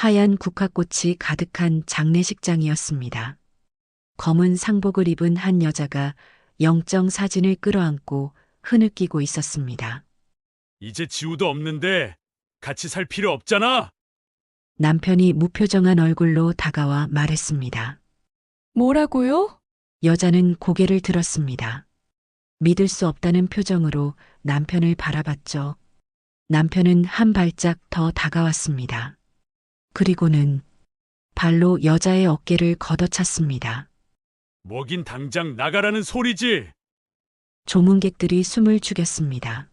하얀 국화꽃이 가득한 장례식장이었습니다. 검은 상복을 입은 한 여자가 영정 사진을 끌어안고 흐느끼고 있었습니다. 이제 지우도 없는데 같이 살 필요 없잖아. 남편이 무표정한 얼굴로 다가와 말했습니다. 뭐라고요? 여자는 고개를 들었습니다. 믿을 수 없다는 표정으로 남편을 바라봤죠. 남편은 한 발짝 더 다가왔습니다. 그리고는 발로 여자의 어깨를 걷어찼습니다. 뭐긴 당장 나가라는 소리지. 조문객들이 숨을 죽였습니다.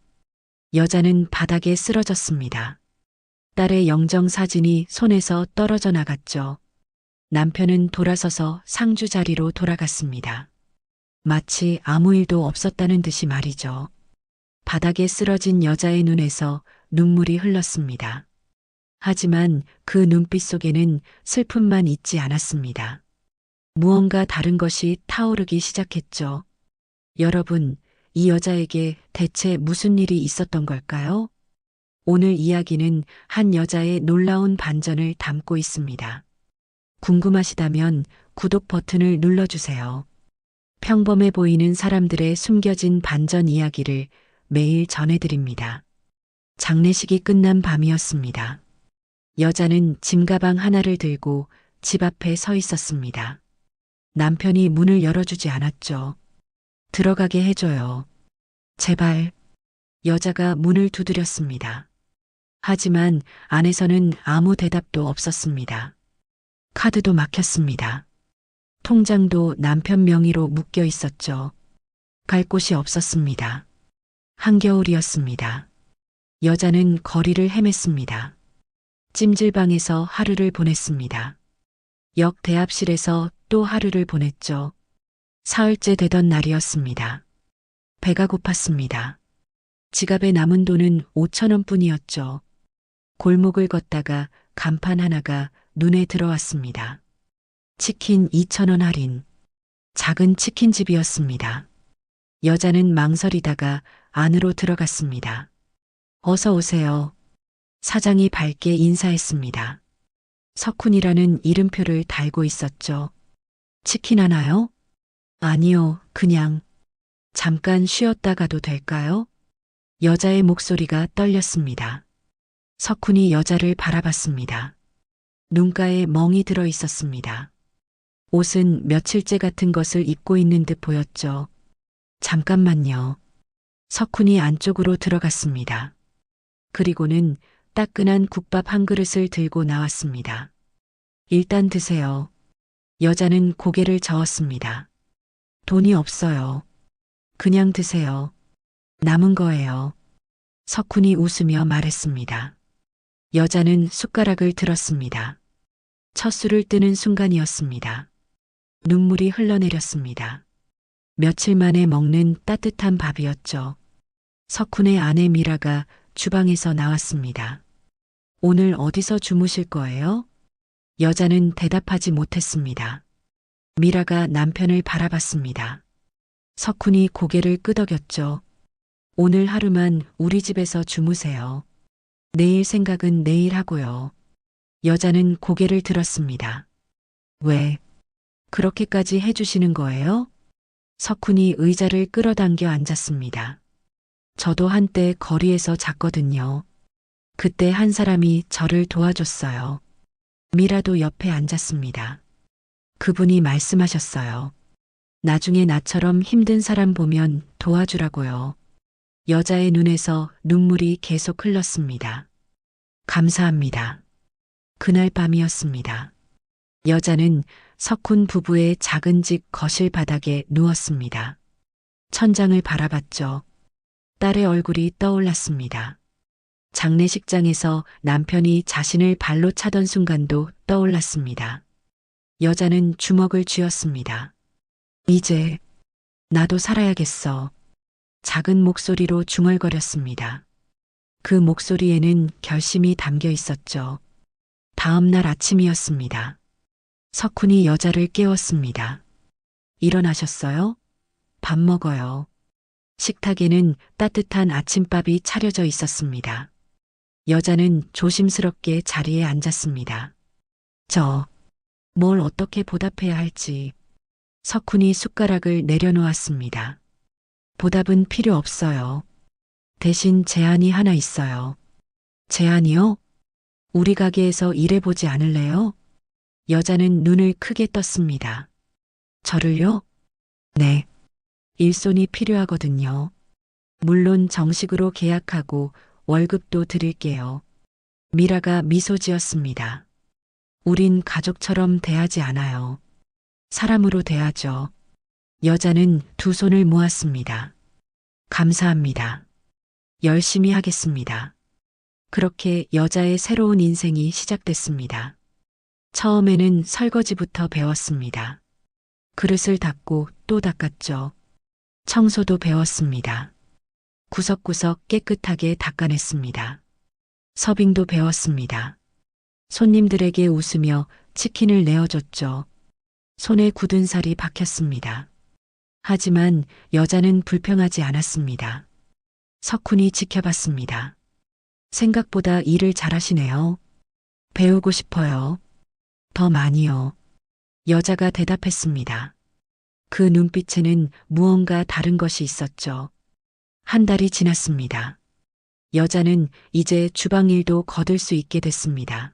여자는 바닥에 쓰러졌습니다. 딸의 영정 사진이 손에서 떨어져 나갔죠. 남편은 돌아서서 상주 자리로 돌아갔습니다. 마치 아무 일도 없었다는 듯이 말이죠. 바닥에 쓰러진 여자의 눈에서 눈물이 흘렀습니다. 하지만 그 눈빛 속에는 슬픔만 있지 않았습니다. 무언가 다른 것이 타오르기 시작했죠. 여러분, 이 여자에게 대체 무슨 일이 있었던 걸까요? 오늘 이야기는 한 여자의 놀라운 반전을 담고 있습니다. 궁금하시다면 구독 버튼을 눌러주세요. 평범해 보이는 사람들의 숨겨진 반전 이야기를 매일 전해드립니다. 장례식이 끝난 밤이었습니다. 여자는 짐가방 하나를 들고 집 앞에 서 있었습니다. 남편이 문을 열어주지 않았죠. 들어가게 해줘요. 제발. 여자가 문을 두드렸습니다. 하지만 안에서는 아무 대답도 없었습니다. 카드도 막혔습니다. 통장도 남편 명의로 묶여 있었죠. 갈 곳이 없었습니다. 한겨울이었습니다. 여자는 거리를 헤맸습니다. 찜질방에서 하루를 보냈습니다. 역 대합실에서 또 하루를 보냈죠. 사흘째 되던 날이었습니다. 배가 고팠습니다. 지갑에 남은 돈은 5천 원뿐이었죠. 골목을 걷다가 간판 하나가 눈에 들어왔습니다. 치킨 2천 원 할인. 작은 치킨집이었습니다. 여자는 망설이다가 안으로 들어갔습니다. 어서 오세요. 사장이 밝게 인사했습니다. 석훈이라는 이름표를 달고 있었죠. 치킨 하나요? 아니요, 그냥. 잠깐 쉬었다 가도 될까요? 여자의 목소리가 떨렸습니다. 석훈이 여자를 바라봤습니다. 눈가에 멍이 들어 있었습니다. 옷은 며칠째 같은 것을 입고 있는 듯 보였죠. 잠깐만요. 석훈이 안쪽으로 들어갔습니다. 그리고는 따끈한 국밥 한 그릇을 들고 나왔습니다. 일단 드세요. 여자는 고개를 저었습니다. 돈이 없어요. 그냥 드세요. 남은 거예요. 석훈이 웃으며 말했습니다. 여자는 숟가락을 들었습니다. 첫 술을 뜨는 순간이었습니다. 눈물이 흘러내렸습니다. 며칠 만에 먹는 따뜻한 밥이었죠. 석훈의 아내 미라가 주방에서 나왔습니다. 오늘 어디서 주무실 거예요? 여자는 대답하지 못했습니다. 미라가 남편을 바라봤습니다. 석훈이 고개를 끄덕였죠. 오늘 하루만 우리 집에서 주무세요. 내일 생각은 내일 하고요. 여자는 고개를 들었습니다. 왜? 그렇게까지 해주시는 거예요? 석훈이 의자를 끌어당겨 앉았습니다. 저도 한때 거리에서 잤거든요. 그때 한 사람이 저를 도와줬어요. 미라도 옆에 앉았습니다. 그분이 말씀하셨어요. 나중에 나처럼 힘든 사람 보면 도와주라고요. 여자의 눈에서 눈물이 계속 흘렀습니다. 감사합니다. 그날 밤이었습니다. 여자는 석훈 부부의 작은 집 거실 바닥에 누웠습니다. 천장을 바라봤죠. 딸의 얼굴이 떠올랐습니다. 장례식장에서 남편이 자신을 발로 차던 순간도 떠올랐습니다. 여자는 주먹을 쥐었습니다. 이제 나도 살아야겠어. 작은 목소리로 중얼거렸습니다. 그 목소리에는 결심이 담겨 있었죠. 다음 날 아침이었습니다. 석훈이 여자를 깨웠습니다. 일어나셨어요? 밥 먹어요. 식탁에는 따뜻한 아침밥이 차려져 있었습니다. 여자는 조심스럽게 자리에 앉았습니다. 뭘 어떻게 보답해야 할지. 석훈이 숟가락을 내려놓았습니다. 보답은 필요 없어요. 대신 제안이 하나 있어요. 제안이요? 우리 가게에서 일해보지 않을래요? 여자는 눈을 크게 떴습니다. 저를요? 네. 일손이 필요하거든요. 물론 정식으로 계약하고 월급도 드릴게요. 미라가 미소 지었습니다. 우린 가족처럼 대하지 않아요. 사람으로 대하죠. 여자는 두 손을 모았습니다. 감사합니다. 열심히 하겠습니다. 그렇게 여자의 새로운 인생이 시작됐습니다. 처음에는 설거지부터 배웠습니다. 그릇을 닦고 또 닦았죠. 청소도 배웠습니다. 구석구석 깨끗하게 닦아냈습니다. 서빙도 배웠습니다. 손님들에게 웃으며 치킨을 내어줬죠. 손에 굳은 살이 박혔습니다. 하지만 여자는 불평하지 않았습니다. 석훈이 지켜봤습니다. 생각보다 일을 잘하시네요. 배우고 싶어요. 더 많이요. 여자가 대답했습니다. 그 눈빛에는 무언가 다른 것이 있었죠. 한 달이 지났습니다. 여자는 이제 주방 일도 거들 수 있게 됐습니다.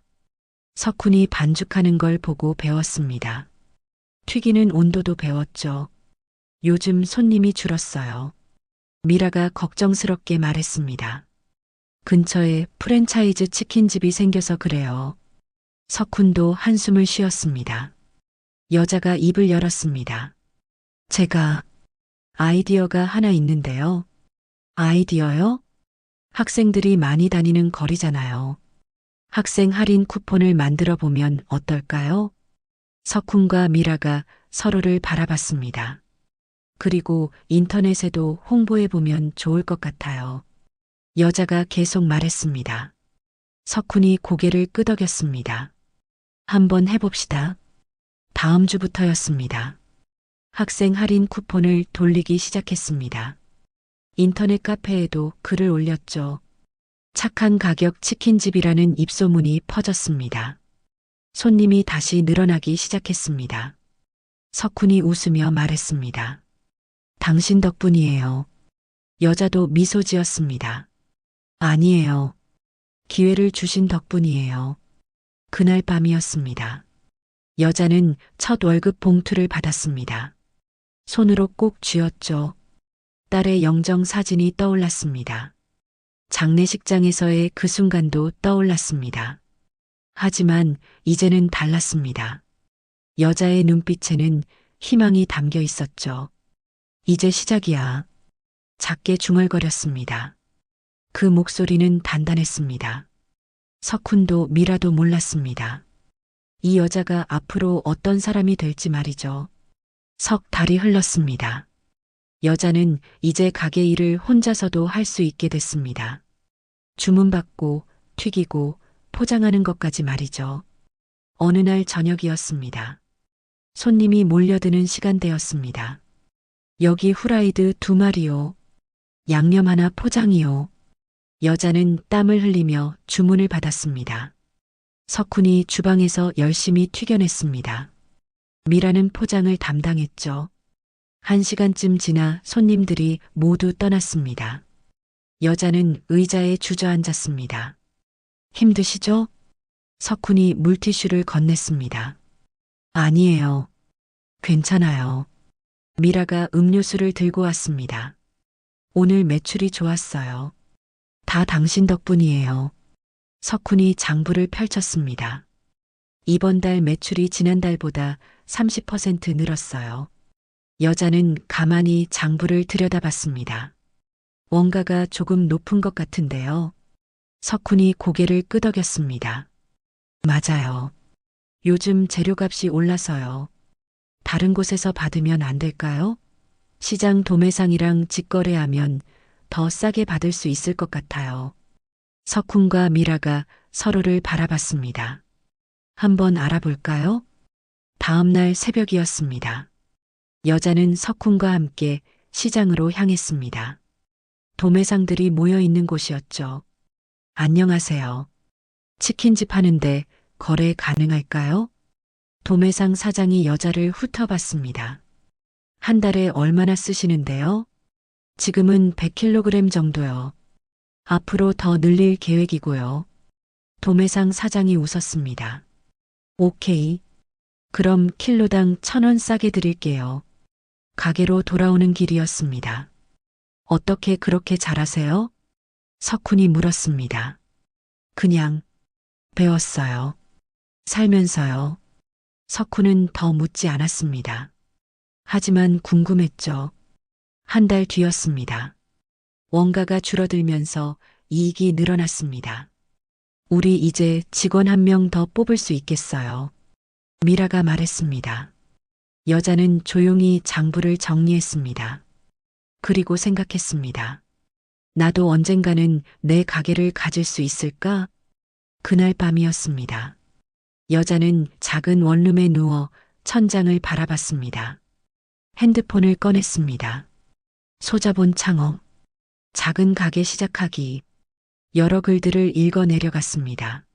석훈이 반죽하는 걸 보고 배웠습니다. 튀기는 온도도 배웠죠. 요즘 손님이 줄었어요. 미라가 걱정스럽게 말했습니다. 근처에 프랜차이즈 치킨집이 생겨서 그래요. 석훈도 한숨을 쉬었습니다. 여자가 입을 열었습니다. 제가 아이디어가 하나 있는데요. 아이디어요? 학생들이 많이 다니는 거리잖아요. 학생 할인 쿠폰을 만들어 보면 어떨까요? 석훈과 미라가 서로를 바라봤습니다. 그리고 인터넷에도 홍보해 보면 좋을 것 같아요. 여자가 계속 말했습니다. 석훈이 고개를 끄덕였습니다. 한번 해봅시다. 다음 주부터였습니다. 학생 할인 쿠폰을 돌리기 시작했습니다. 인터넷 카페에도 글을 올렸죠. 착한 가격 치킨집이라는 입소문이 퍼졌습니다. 손님이 다시 늘어나기 시작했습니다. 석훈이 웃으며 말했습니다. 당신 덕분이에요. 여자도 미소 지었습니다. 아니에요. 기회를 주신 덕분이에요. 그날 밤이었습니다. 여자는 첫 월급 봉투를 받았습니다. 손으로 꼭 쥐었죠. 딸의 영정 사진이 떠올랐습니다. 장례식장에서의 그 순간도 떠올랐습니다. 하지만 이제는 달랐습니다. 여자의 눈빛에는 희망이 담겨 있었죠. 이제 시작이야. 작게 중얼거렸습니다. 그 목소리는 단단했습니다. 석훈도 미라도 몰랐습니다. 이 여자가 앞으로 어떤 사람이 될지 말이죠. 석 달이 흘렀습니다. 여자는 이제 가게 일을 혼자서도 할 수 있게 됐습니다. 주문받고 튀기고 포장하는 것까지 말이죠. 어느 날 저녁이었습니다. 손님이 몰려드는 시간대였습니다. 여기 후라이드 2마리요. 양념 하나 포장이요. 여자는 땀을 흘리며 주문을 받았습니다. 석훈이 주방에서 열심히 튀겨냈습니다. 미라는 포장을 담당했죠. 1시간쯤 지나 손님들이 모두 떠났습니다. 여자는 의자에 주저앉았습니다. 힘드시죠? 석훈이 물티슈를 건넸습니다. 아니에요. 괜찮아요. 미라가 음료수를 들고 왔습니다. 오늘 매출이 좋았어요. 다 당신 덕분이에요. 석훈이 장부를 펼쳤습니다. 이번 달 매출이 지난달보다 30% 늘었어요. 여자는 가만히 장부를 들여다봤습니다. 원가가 조금 높은 것 같은데요. 석훈이 고개를 끄덕였습니다. 맞아요. 요즘 재료값이 올라서요. 다른 곳에서 받으면 안 될까요? 시장 도매상이랑 직거래하면 더 싸게 받을 수 있을 것 같아요. 석훈과 미라가 서로를 바라봤습니다. 한번 알아볼까요? 다음 날 새벽이었습니다. 여자는 석훈과 함께 시장으로 향했습니다. 도매상들이 모여 있는 곳이었죠. 안녕하세요. 치킨집 하는데 거래 가능할까요? 도매상 사장이 여자를 훑어봤습니다. 한 달에 얼마나 쓰시는데요? 지금은 100kg 정도요. 앞으로 더 늘릴 계획이고요. 도매상 사장이 웃었습니다. 오케이. 그럼 킬로당 1,000원 싸게 드릴게요. 가게로 돌아오는 길이었습니다. 어떻게 그렇게 잘하세요? 석훈이 물었습니다. 그냥 배웠어요. 살면서요. 석훈은 더 묻지 않았습니다. 하지만 궁금했죠. 한 달 뒤였습니다. 원가가 줄어들면서 이익이 늘어났습니다. 우리 이제 직원 한 명 더 뽑을 수 있겠어요. 미라가 말했습니다. 여자는 조용히 장부를 정리했습니다. 그리고 생각했습니다. 나도 언젠가는 내 가게를 가질 수 있을까? 그날 밤이었습니다. 여자는 작은 원룸에 누워 천장을 바라봤습니다. 핸드폰을 꺼냈습니다. 소자본 창업. 작은 가게 시작하기. 여러 글들을 읽어 내려갔습니다.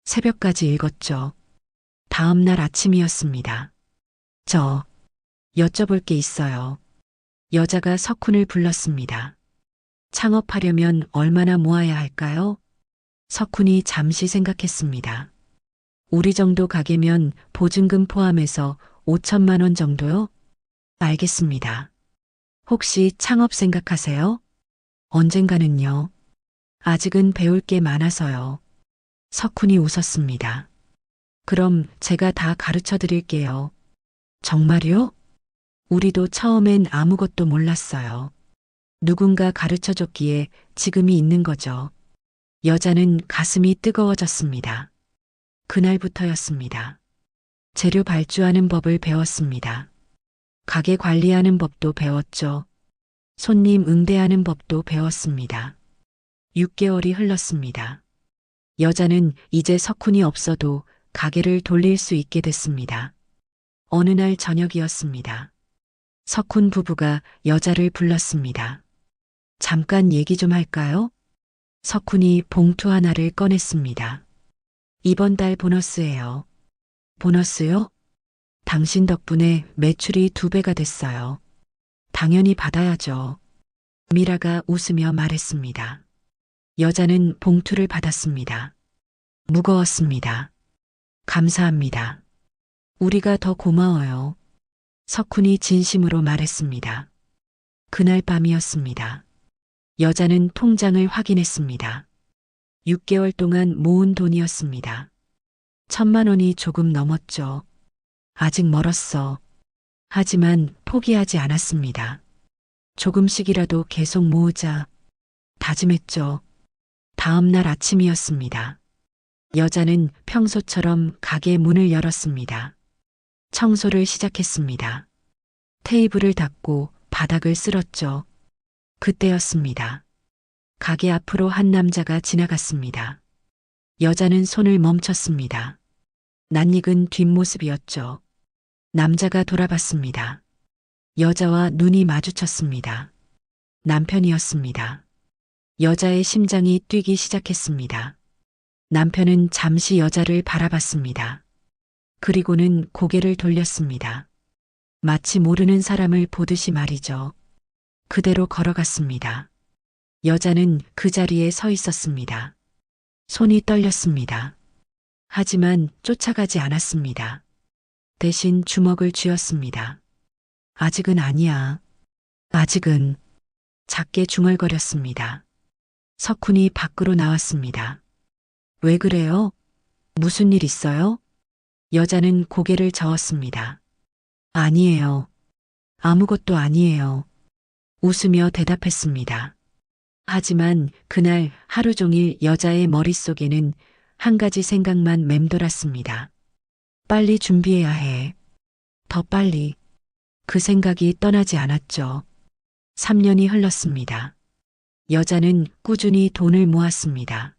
새벽까지 읽었죠. 다음 날 아침이었습니다. 저, 여쭤볼 게 있어요. 여자가 석훈을 불렀습니다. 창업하려면 얼마나 모아야 할까요? 석훈이 잠시 생각했습니다. 우리 정도 가게면 보증금 포함해서 5천만 원 정도요? 알겠습니다. 혹시 창업 생각하세요? 언젠가는요. 아직은 배울 게 많아서요. 석훈이 웃었습니다. 그럼 제가 다 가르쳐 드릴게요. 정말요? 우리도 처음엔 아무것도 몰랐어요. 누군가 가르쳐 줬기에 지금이 있는 거죠. 여자는 가슴이 뜨거워졌습니다. 그날부터였습니다. 재료 발주하는 법을 배웠습니다. 가게 관리하는 법도 배웠죠. 손님 응대하는 법도 배웠습니다. 6개월이 흘렀습니다. 여자는 이제 석훈이 없어도 가게를 돌릴 수 있게 됐습니다. 어느 날 저녁이었습니다. 석훈 부부가 여자를 불렀습니다. 잠깐 얘기 좀 할까요? 석훈이 봉투 하나를 꺼냈습니다. 이번 달 보너스예요. 보너스요? 당신 덕분에 매출이 2배가 됐어요. 당연히 받아야죠. 미라가 웃으며 말했습니다. 여자는 봉투를 받았습니다. 무거웠습니다. 감사합니다. 우리가 더 고마워요. 석훈이 진심으로 말했습니다. 그날 밤이었습니다. 여자는 통장을 확인했습니다. 6개월 동안 모은 돈이었습니다. 1,000만 원이 조금 넘었죠. 아직 멀었어. 하지만 포기하지 않았습니다. 조금씩이라도 계속 모으자. 다짐했죠. 다음 날 아침이었습니다. 여자는 평소처럼 가게 문을 열었습니다. 청소를 시작했습니다. 테이블을 닦고 바닥을 쓸었죠. 그때였습니다. 가게 앞으로 한 남자가 지나갔습니다. 여자는 손을 멈췄습니다. 낯익은 뒷모습이었죠. 남자가 돌아봤습니다. 여자와 눈이 마주쳤습니다. 남편이었습니다. 여자의 심장이 뛰기 시작했습니다. 남편은 잠시 여자를 바라봤습니다. 그리고는 고개를 돌렸습니다. 마치 모르는 사람을 보듯이 말이죠. 그대로 걸어갔습니다. 여자는 그 자리에 서 있었습니다. 손이 떨렸습니다. 하지만 쫓아가지 않았습니다. 대신 주먹을 쥐었습니다. 아직은 아니야. 아직은. 작게 중얼거렸습니다. 석훈이 밖으로 나왔습니다. 왜 그래요? 무슨 일 있어요? 여자는 고개를 저었습니다. 아니에요. 아무것도 아니에요. 웃으며 대답했습니다. 하지만 그날 하루 종일 여자의 머릿속에는 한 가지 생각만 맴돌았습니다. 빨리 준비해야 해. 더 빨리. 그 생각이 떠나지 않았죠. 3년이 흘렀습니다. 여자는 꾸준히 돈을 모았습니다.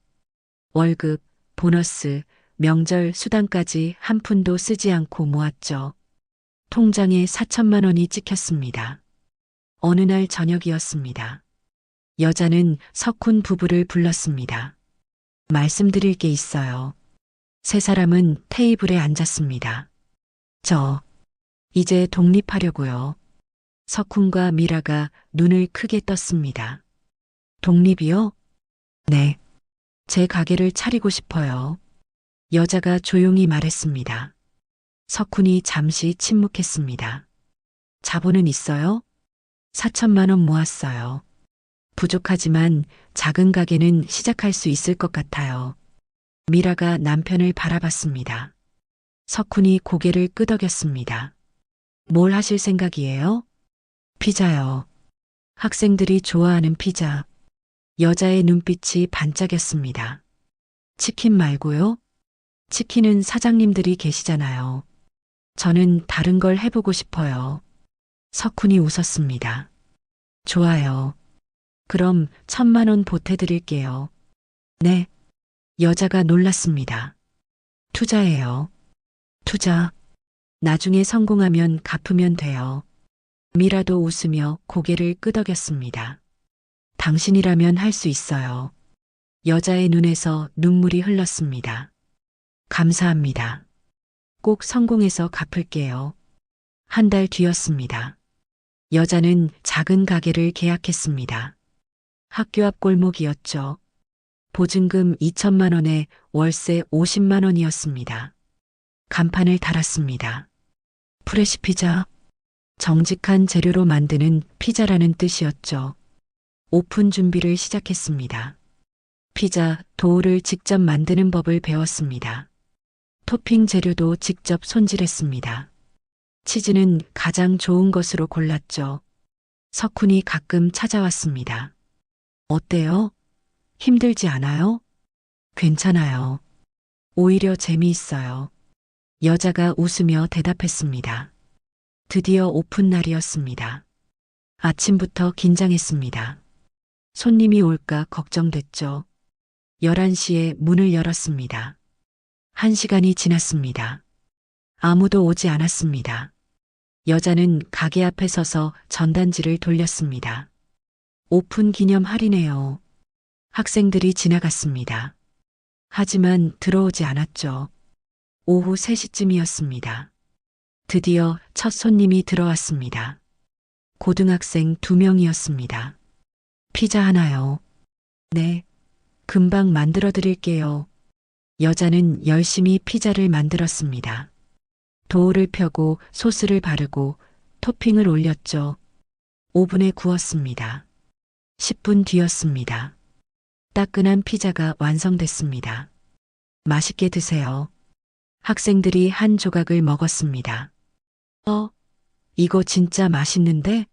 월급, 보너스, 명절 수당까지 한 푼도 쓰지 않고 모았죠. 통장에 4천만 원이 찍혔습니다. 어느 날 저녁이었습니다. 여자는 석훈 부부를 불렀습니다. 말씀드릴 게 있어요. 세 사람은 테이블에 앉았습니다. 저, 이제 독립하려고요. 석훈과 미라가 눈을 크게 떴습니다. 독립이요? 네. 제 가게를 차리고 싶어요. 여자가 조용히 말했습니다. 석훈이 잠시 침묵했습니다. 자본은 있어요? 4천만 원 모았어요. 부족하지만 작은 가게는 시작할 수 있을 것 같아요. 미라가 남편을 바라봤습니다. 석훈이 고개를 끄덕였습니다. 뭘 하실 생각이에요? 피자요. 학생들이 좋아하는 피자. 여자의 눈빛이 반짝였습니다. 치킨 말고요? 치킨은 사장님들이 계시잖아요. 저는 다른 걸 해보고 싶어요. 석훈이 웃었습니다. 좋아요. 그럼 1,000만 원 보태드릴게요. 네. 여자가 놀랐습니다. 투자예요. 투자. 나중에 성공하면 갚으면 돼요. 미라도 웃으며 고개를 끄덕였습니다. 당신이라면 할 수 있어요. 여자의 눈에서 눈물이 흘렀습니다. 감사합니다. 꼭 성공해서 갚을게요. 한 달 뒤였습니다. 여자는 작은 가게를 계약했습니다. 학교 앞 골목이었죠. 보증금 2천만 원에 월세 50만 원이었습니다. 간판을 달았습니다. 프레시 피자. 정직한 재료로 만드는 피자라는 뜻이었죠. 오픈 준비를 시작했습니다. 피자 도우를 직접 만드는 법을 배웠습니다. 토핑 재료도 직접 손질했습니다. 치즈는 가장 좋은 것으로 골랐죠. 석훈이 가끔 찾아왔습니다. 어때요? 힘들지 않아요? 괜찮아요. 오히려 재미있어요. 여자가 웃으며 대답했습니다. 드디어 오픈 날이었습니다. 아침부터 긴장했습니다. 손님이 올까 걱정됐죠. 11시에 문을 열었습니다. 1시간이 지났습니다. 아무도 오지 않았습니다. 여자는 가게 앞에 서서 전단지를 돌렸습니다. 오픈 기념 할인해요. 학생들이 지나갔습니다. 하지만 들어오지 않았죠. 오후 3시쯤이었습니다. 드디어 첫 손님이 들어왔습니다. 고등학생 2명이었습니다. 피자 하나요? 네. 금방 만들어 드릴게요. 여자는 열심히 피자를 만들었습니다. 도우를 펴고 소스를 바르고 토핑을 올렸죠. 오븐에 구웠습니다. 10분 뒤였습니다. 따끈한 피자가 완성됐습니다. 맛있게 드세요. 학생들이 한 조각을 먹었습니다. 이거 진짜 맛있는데?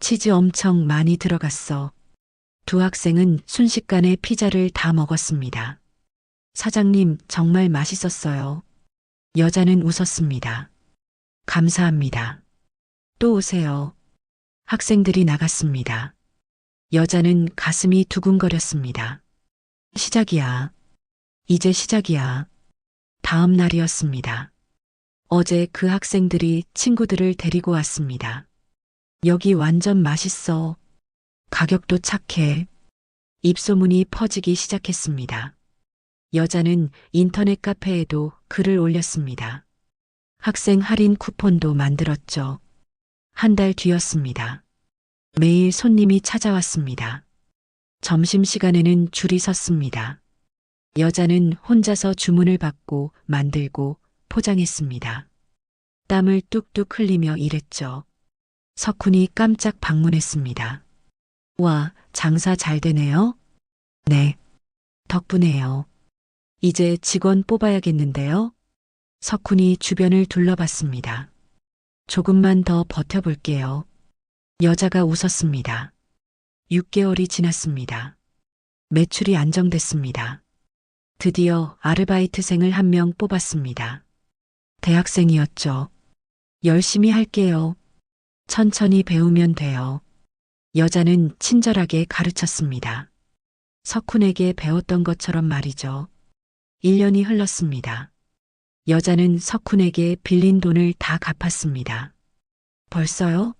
치즈 엄청 많이 들어갔어. 두 학생은 순식간에 피자를 다 먹었습니다. 사장님, 정말 맛있었어요. 여자는 웃었습니다. 감사합니다. 또 오세요. 학생들이 나갔습니다. 여자는 가슴이 두근거렸습니다. 시작이야. 이제 시작이야. 다음 날이었습니다. 어제 그 학생들이 친구들을 데리고 왔습니다. 여기 완전 맛있어. 가격도 착해. 입소문이 퍼지기 시작했습니다. 여자는 인터넷 카페에도 글을 올렸습니다. 학생 할인 쿠폰도 만들었죠. 한 달 뒤였습니다. 매일 손님이 찾아왔습니다. 점심시간에는 줄이 섰습니다. 여자는 혼자서 주문을 받고 만들고 포장했습니다. 땀을 뚝뚝 흘리며 일했죠. 석훈이 깜짝 방문했습니다. 와, 장사 잘 되네요? 네. 덕분에요. 이제 직원 뽑아야겠는데요? 석훈이 주변을 둘러봤습니다. 조금만 더 버텨볼게요. 여자가 웃었습니다. 6개월이 지났습니다. 매출이 안정됐습니다. 드디어 아르바이트생을 한 명 뽑았습니다. 대학생이었죠. 열심히 할게요. 천천히 배우면 돼요. 여자는 친절하게 가르쳤습니다. 석훈에게 배웠던 것처럼 말이죠. 1년이 흘렀습니다. 여자는 석훈에게 빌린 돈을 다 갚았습니다. 벌써요?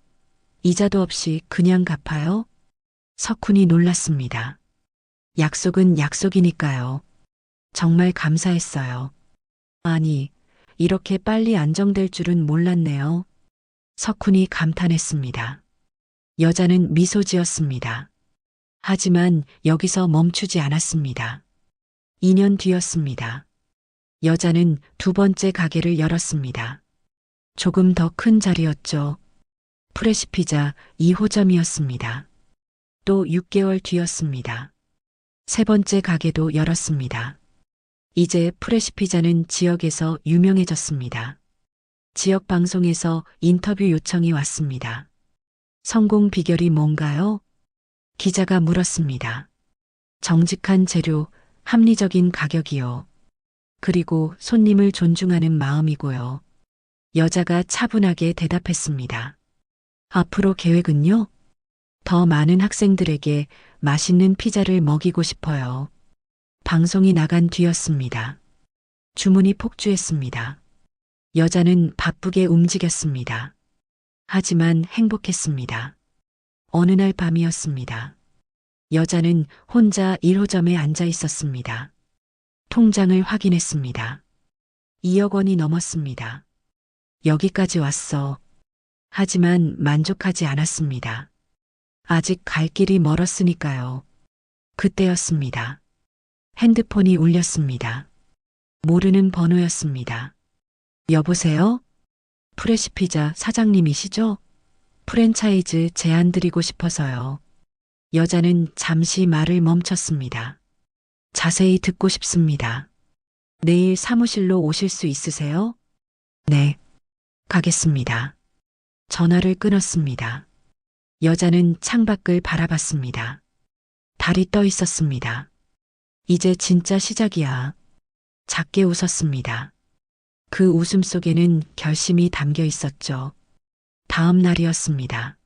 이자도 없이 그냥 갚아요? 석훈이 놀랐습니다. 약속은 약속이니까요. 정말 감사했어요. 아니, 이렇게 빨리 안정될 줄은 몰랐네요. 석훈이 감탄했습니다. 여자는 미소 지었습니다. 하지만 여기서 멈추지 않았습니다. 2년 뒤였습니다. 여자는 두 번째 가게를 열었습니다. 조금 더 큰 자리였죠. 프레시피자 2호점이었습니다. 또 6개월 뒤였습니다. 세 번째 가게도 열었습니다. 이제 프레시피자는 지역에서 유명해졌습니다. 지역 방송에서 인터뷰 요청이 왔습니다. 성공 비결이 뭔가요? 기자가 물었습니다. 정직한 재료, 합리적인 가격이요. 그리고 손님을 존중하는 마음이고요. 여자가 차분하게 대답했습니다. 앞으로 계획은요? 더 많은 학생들에게 맛있는 피자를 먹이고 싶어요. 방송이 나간 뒤였습니다. 주문이 폭주했습니다. 여자는 바쁘게 움직였습니다. 하지만 행복했습니다. 어느 날 밤이었습니다. 여자는 혼자 1호점에 앉아 있었습니다. 통장을 확인했습니다. 2억 원이 넘었습니다. 여기까지 왔어. 하지만 만족하지 않았습니다. 아직 갈 길이 멀었으니까요. 그때였습니다. 핸드폰이 울렸습니다. 모르는 번호였습니다. 여보세요? 프레시피자 사장님이시죠? 프랜차이즈 제안 드리고 싶어서요. 여자는 잠시 말을 멈췄습니다. 자세히 듣고 싶습니다. 내일 사무실로 오실 수 있으세요? 네. 가겠습니다. 전화를 끊었습니다. 여자는 창밖을 바라봤습니다. 달이 떠 있었습니다. 이제 진짜 시작이야. 작게 웃었습니다. 그 웃음 속에는 결심이 담겨 있었죠. 다음 날이었습니다.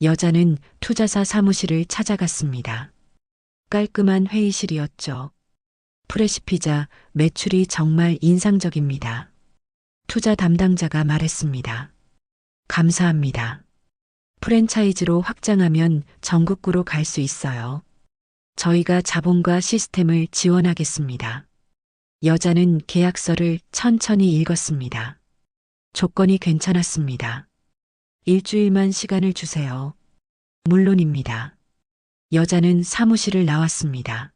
여자는 투자사 사무실을 찾아갔습니다. 깔끔한 회의실이었죠. 프레시피자 매출이 정말 인상적입니다. 투자 담당자가 말했습니다. 감사합니다. 프랜차이즈로 확장하면 전국구로 갈 수 있어요. 저희가 자본과 시스템을 지원하겠습니다. 여자는 계약서를 천천히 읽었습니다. 조건이 괜찮았습니다. 일주일만 시간을 주세요. 물론입니다. 여자는 사무실을 나왔습니다.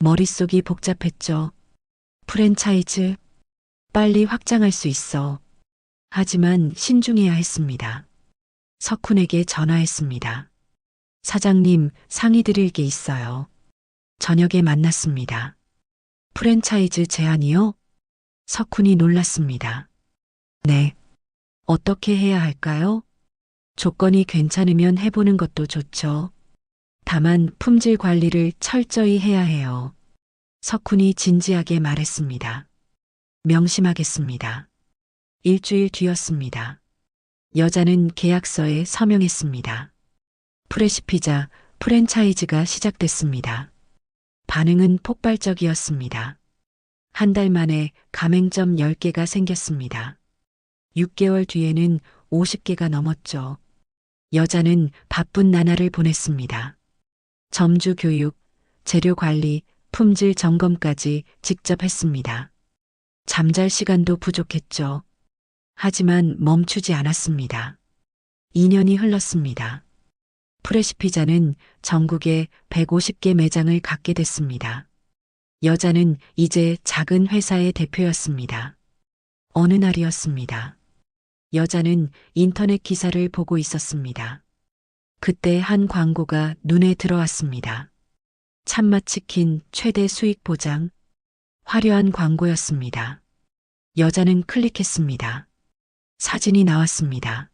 머릿속이 복잡했죠. 프랜차이즈, 빨리 확장할 수 있어. 하지만 신중해야 했습니다. 석훈에게 전화했습니다. 사장님, 상의 드릴 게 있어요. 저녁에 만났습니다. 프랜차이즈 제안이요? 석훈이 놀랐습니다. 네. 어떻게 해야 할까요? 조건이 괜찮으면 해보는 것도 좋죠. 다만 품질 관리를 철저히 해야 해요. 석훈이 진지하게 말했습니다. 명심하겠습니다. 일주일 뒤였습니다. 여자는 계약서에 서명했습니다. 프레시피자 프랜차이즈가 시작됐습니다. 반응은 폭발적이었습니다. 한 달 만에 가맹점 10개가 생겼습니다. 6개월 뒤에는 50개가 넘었죠. 여자는 바쁜 나날을 보냈습니다. 점주 교육, 재료 관리, 품질 점검까지 직접 했습니다. 잠잘 시간도 부족했죠. 하지만 멈추지 않았습니다. 2년이 흘렀습니다. 프레시피자는 전국에 150개 매장을 갖게 됐습니다. 여자는 이제 작은 회사의 대표였습니다. 어느 날이었습니다. 여자는 인터넷 기사를 보고 있었습니다. 그때 한 광고가 눈에 들어왔습니다. 참맛 치킨 최대 수익 보장. 화려한 광고였습니다. 여자는 클릭했습니다. 사진이 나왔습니다.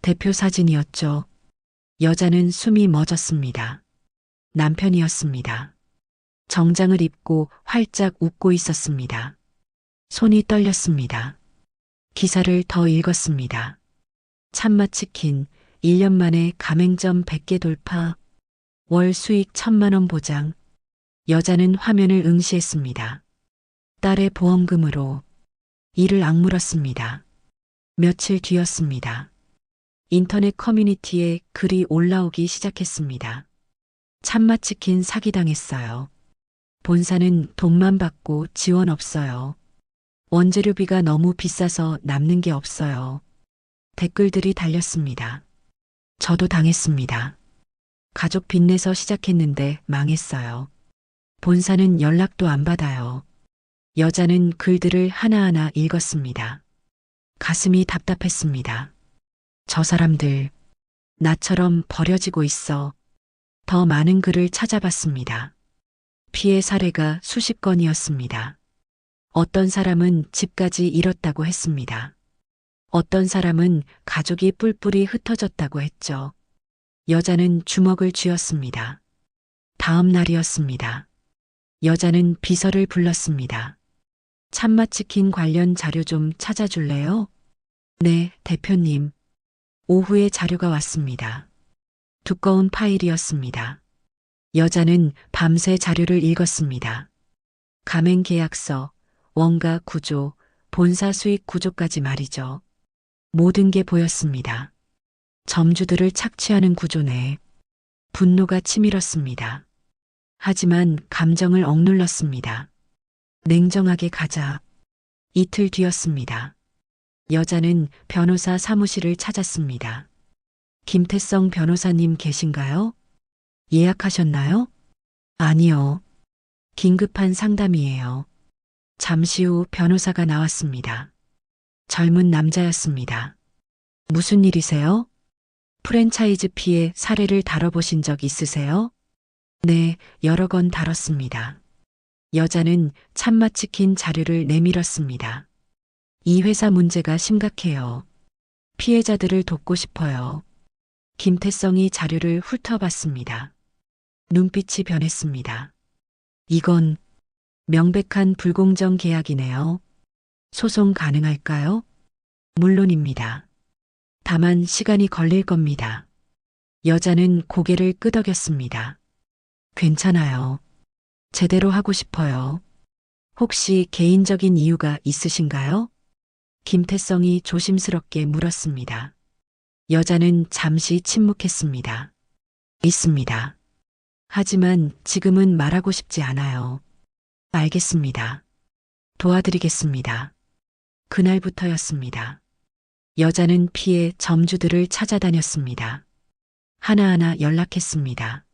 대표 사진이었죠. 여자는 숨이 멎었습니다. 남편이었습니다. 정장을 입고 활짝 웃고 있었습니다. 손이 떨렸습니다. 기사를 더 읽었습니다. 참맛 치킨 1년 만에 가맹점 100개 돌파. 월 수익 1,000만 원 보장. 여자는 화면을 응시했습니다. 딸의 보험금으로 이를 악물었습니다. 며칠 뒤였습니다. 인터넷 커뮤니티에 글이 올라오기 시작했습니다. 참맛치킨 사기당했어요. 본사는 돈만 받고 지원 없어요. 원재료비가 너무 비싸서 남는 게 없어요. 댓글들이 달렸습니다. 저도 당했습니다. 가족 빚내서 시작했는데 망했어요. 본사는 연락도 안 받아요. 여자는 글들을 하나하나 읽었습니다. 가슴이 답답했습니다. 저 사람들, 나처럼 버려지고 있어. 더 많은 글을 찾아봤습니다. 피해 사례가 수십 건이었습니다. 어떤 사람은 집까지 잃었다고 했습니다. 어떤 사람은 가족이 뿔뿔이 흩어졌다고 했죠. 여자는 주먹을 쥐었습니다. 다음 날이었습니다. 여자는 비서를 불렀습니다. 참맛치킨 관련 자료 좀 찾아줄래요? 네, 대표님. 오후에 자료가 왔습니다. 두꺼운 파일이었습니다. 여자는 밤새 자료를 읽었습니다. 가맹 계약서, 원가 구조, 본사 수익 구조까지 말이죠. 모든 게 보였습니다. 점주들을 착취하는 구조네. 분노가 치밀었습니다. 하지만 감정을 억눌렀습니다. 냉정하게 가자. 이틀 뒤였습니다. 여자는 변호사 사무실을 찾았습니다. 김태성 변호사님 계신가요? 예약하셨나요? 아니요. 긴급한 상담이에요. 잠시 후 변호사가 나왔습니다. 젊은 남자였습니다. 무슨 일이세요? 프랜차이즈 피해 사례를 다뤄보신 적 있으세요? 네, 여러 건 다뤘습니다. 여자는 참맛치킨 자료를 내밀었습니다. 이 회사 문제가 심각해요. 피해자들을 돕고 싶어요. 김태성이 자료를 훑어봤습니다. 눈빛이 변했습니다. 이건 명백한 불공정 계약이네요. 소송 가능할까요? 물론입니다. 다만 시간이 걸릴 겁니다. 여자는 고개를 끄덕였습니다. 괜찮아요. 제대로 하고 싶어요. 혹시 개인적인 이유가 있으신가요? 김태성이 조심스럽게 물었습니다. 여자는 잠시 침묵했습니다. 있습니다. 하지만 지금은 말하고 싶지 않아요. 알겠습니다. 도와드리겠습니다. 그날부터였습니다. 여자는 피해 점주들을 찾아다녔습니다. 하나하나 연락했습니다.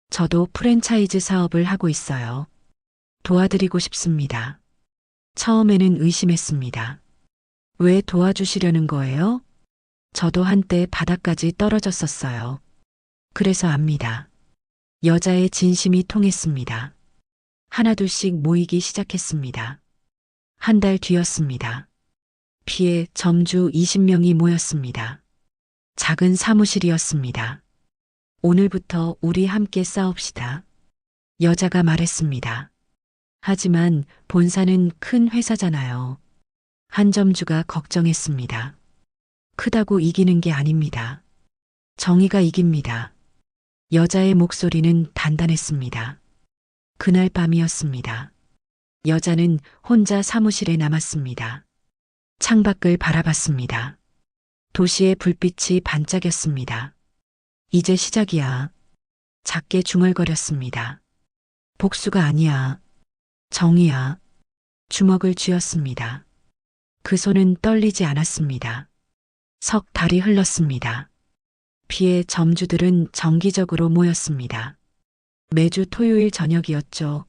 저도 프랜차이즈 사업을 하고 있어요. 도와드리고 싶습니다. 처음에는 의심했습니다. 왜 도와주시려는 거예요? 저도 한때 바닥까지 떨어졌었어요. 그래서 압니다. 여자의 진심이 통했습니다. 하나둘씩 모이기 시작했습니다. 한 달 뒤였습니다. 피해 점주 20명이 모였습니다. 작은 사무실이었습니다. 오늘부터 우리 함께 싸웁시다. 여자가 말했습니다. 하지만 본사는 큰 회사잖아요. 한 점주가 걱정했습니다. 크다고 이기는 게 아닙니다. 정의가 이깁니다. 여자의 목소리는 단단했습니다. 그날 밤이었습니다. 여자는 혼자 사무실에 남았습니다. 창밖을 바라봤습니다. 도시의 불빛이 반짝였습니다. 이제 시작이야. 작게 중얼거렸습니다. 복수가 아니야. 정의야. 주먹을 쥐었습니다. 그 손은 떨리지 않았습니다. 석 달이 흘렀습니다. 피해 점주들은 정기적으로 모였습니다. 매주 토요일 저녁이었죠.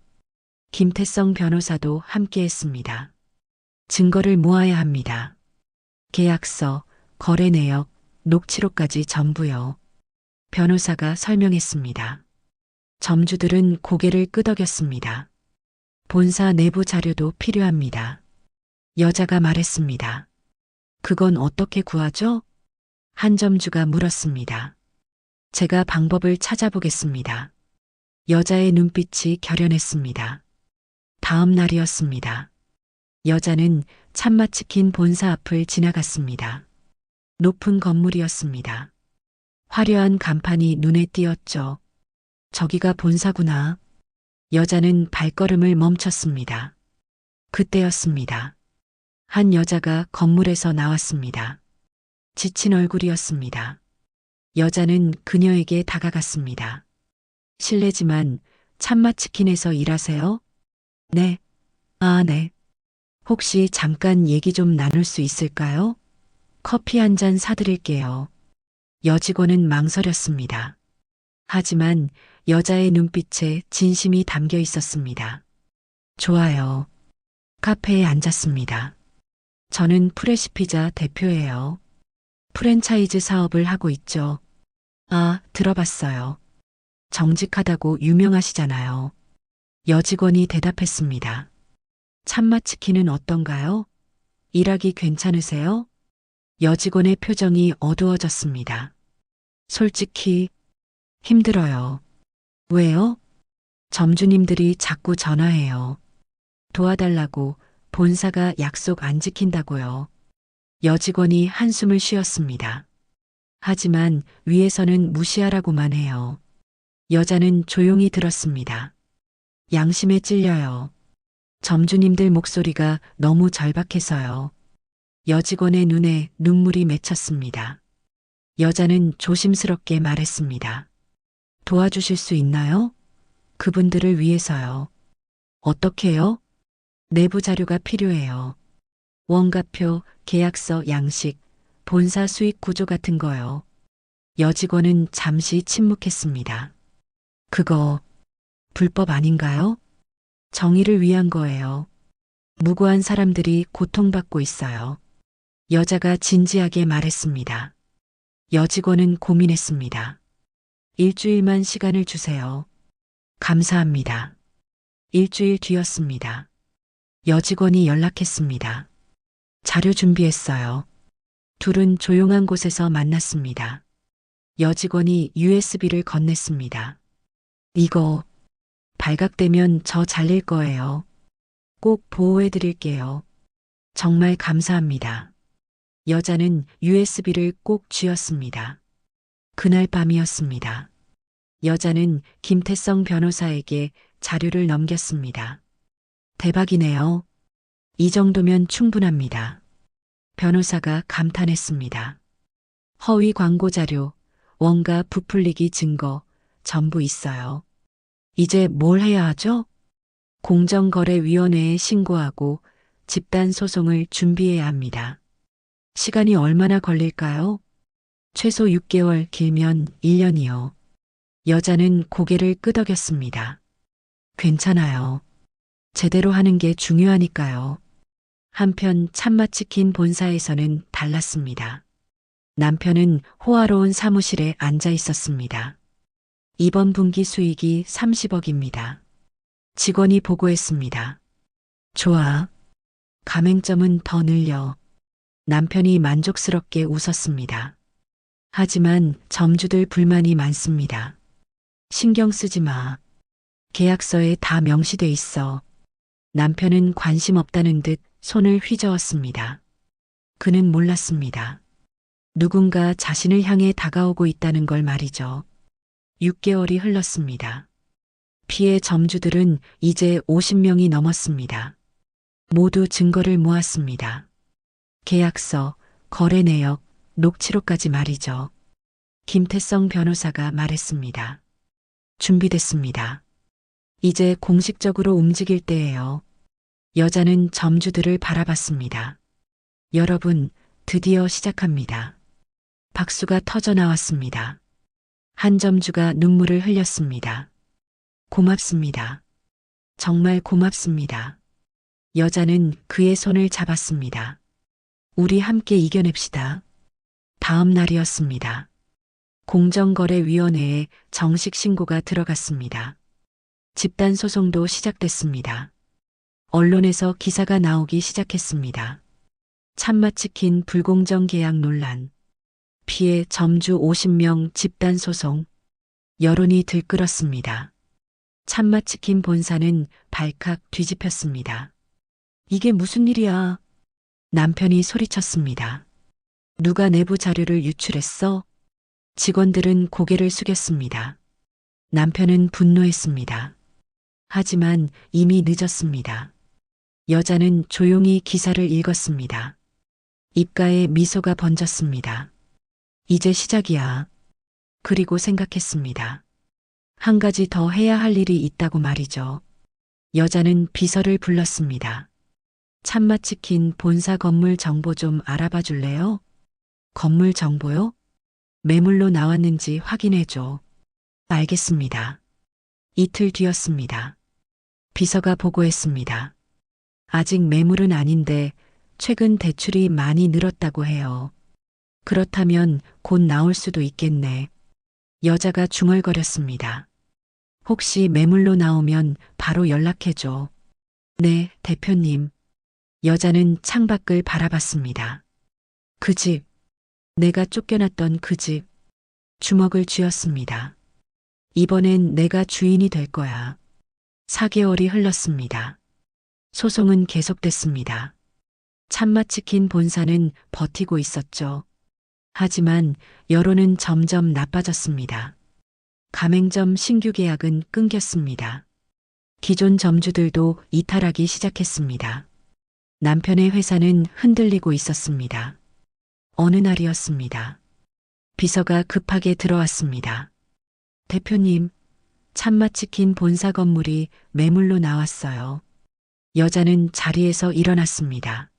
김태성 변호사도 함께했습니다. 증거를 모아야 합니다. 계약서, 거래 내역, 녹취록까지 전부요. 변호사가 설명했습니다. 점주들은 고개를 끄덕였습니다. 본사 내부 자료도 필요합니다. 여자가 말했습니다. 그건 어떻게 구하죠? 한 점주가 물었습니다. 제가 방법을 찾아보겠습니다. 여자의 눈빛이 결연했습니다. 다음 날이었습니다. 여자는 참맛치킨 본사 앞을 지나갔습니다. 높은 건물이었습니다. 화려한 간판이 눈에 띄었죠. 저기가 본사구나. 여자는 발걸음을 멈췄습니다. 그때였습니다. 한 여자가 건물에서 나왔습니다. 지친 얼굴이었습니다. 여자는 그녀에게 다가갔습니다. 실례지만 참맛치킨에서 일하세요? 네. 아, 네. 혹시 잠깐 얘기 좀 나눌 수 있을까요? 커피 한 잔 사드릴게요. 여직원은 망설였습니다. 하지만 여자의 눈빛에 진심이 담겨 있었습니다. 좋아요. 카페에 앉았습니다. 저는 프레시피자 대표예요. 프랜차이즈 사업을 하고 있죠. 아, 들어봤어요. 정직하다고 유명하시잖아요. 여직원이 대답했습니다. 참맛치킨은 어떤가요? 일하기 괜찮으세요? 여직원의 표정이 어두워졌습니다. 솔직히 힘들어요. 왜요? 점주님들이 자꾸 전화해요. 도와달라고 본사가 약속 안 지킨다고요. 여직원이 한숨을 쉬었습니다. 하지만 위에서는 무시하라고만 해요. 여자는 조용히 들었습니다. 양심에 찔려요. 점주님들 목소리가 너무 절박해서요. 여직원의 눈에 눈물이 맺혔습니다. 여자는 조심스럽게 말했습니다. 도와주실 수 있나요? 그분들을 위해서요. 어떻게요? 내부 자료가 필요해요. 원가표, 계약서 양식, 본사 수익 구조 같은 거요. 여직원은 잠시 침묵했습니다. 그거 불법 아닌가요? 정의를 위한 거예요. 무고한 사람들이 고통받고 있어요. 여자가 진지하게 말했습니다. 여직원은 고민했습니다. 일주일만 시간을 주세요. 감사합니다. 일주일 뒤였습니다. 여직원이 연락했습니다. 자료 준비했어요. 둘은 조용한 곳에서 만났습니다. 여직원이 USB를 건넸습니다. 이거 발각되면 저 잘릴 거예요. 꼭 보호해 드릴게요. 정말 감사합니다. 여자는 USB를 꼭 쥐었습니다. 그날 밤이었습니다. 여자는 김태성 변호사에게 자료를 넘겼습니다. 대박이네요. 이 정도면 충분합니다. 변호사가 감탄했습니다. 허위 광고 자료, 원가 부풀리기 증거 전부 있어요. 이제 뭘 해야 하죠? 공정거래위원회에 신고하고 집단 소송을 준비해야 합니다. 시간이 얼마나 걸릴까요? 최소 6개월, 길면 1년이요. 여자는 고개를 끄덕였습니다. 괜찮아요. 제대로 하는 게 중요하니까요. 한편 참맛치킨 본사에서는 달랐습니다. 남편은 호화로운 사무실에 앉아 있었습니다. 이번 분기 수익이 30억입니다. 직원이 보고했습니다. 좋아. 가맹점은 더 늘려. 남편이 만족스럽게 웃었습니다. 하지만 점주들 불만이 많습니다. 신경 쓰지 마. 계약서에 다 명시돼 있어. 남편은 관심 없다는 듯 손을 휘저었습니다. 그는 몰랐습니다. 누군가 자신을 향해 다가오고 있다는 걸 말이죠. 6개월이 흘렀습니다. 피해 점주들은 이제 50명이 넘었습니다. 모두 증거를 모았습니다. 계약서, 거래 내역, 녹취록까지 말이죠. 김태성 변호사가 말했습니다. 준비됐습니다. 이제 공식적으로 움직일 때예요. 여자는 점주들을 바라봤습니다. 여러분, 드디어 시작합니다. 박수가 터져 나왔습니다. 한 점주가 눈물을 흘렸습니다. 고맙습니다. 정말 고맙습니다. 여자는 그의 손을 잡았습니다. 우리 함께 이겨냅시다. 다음 날이었습니다. 공정거래위원회에 정식 신고가 들어갔습니다. 집단 소송도 시작됐습니다. 언론에서 기사가 나오기 시작했습니다. 참맛치킨 불공정 계약 논란. 피해 점주 50명 집단 소송. 여론이 들끓었습니다. 참맛치킨 본사는 발칵 뒤집혔습니다. 이게 무슨 일이야? 남편이 소리쳤습니다. 누가 내부 자료를 유출했어? 직원들은 고개를 숙였습니다. 남편은 분노했습니다. 하지만 이미 늦었습니다. 여자는 조용히 기사를 읽었습니다. 입가에 미소가 번졌습니다. 이제 시작이야. 그리고 생각했습니다. 한 가지 더 해야 할 일이 있다고 말이죠. 여자는 비서를 불렀습니다. 참맛치킨 본사 건물 정보 좀 알아봐 줄래요? 건물 정보요? 매물로 나왔는지 확인해줘. 알겠습니다. 이틀 뒤였습니다. 비서가 보고했습니다. 아직 매물은 아닌데 최근 대출이 많이 늘었다고 해요. 그렇다면 곧 나올 수도 있겠네. 여자가 중얼거렸습니다. 혹시 매물로 나오면 바로 연락해줘. 네, 대표님. 여자는 창밖을 바라봤습니다. 그 집, 내가 쫓겨났던 그 집, 주먹을 쥐었습니다. 이번엔 내가 주인이 될 거야. 4개월이 흘렀습니다. 소송은 계속됐습니다. 참맛치킨 본사는 버티고 있었죠. 하지만 여론은 점점 나빠졌습니다. 가맹점 신규 계약은 끊겼습니다. 기존 점주들도 이탈하기 시작했습니다. 남편의 회사는 흔들리고 있었습니다. 어느 날이었습니다. 비서가 급하게 들어왔습니다. 대표님, 참맛치킨 본사 건물이 매물로 나왔어요. 여자는 자리에서 일어났습니다.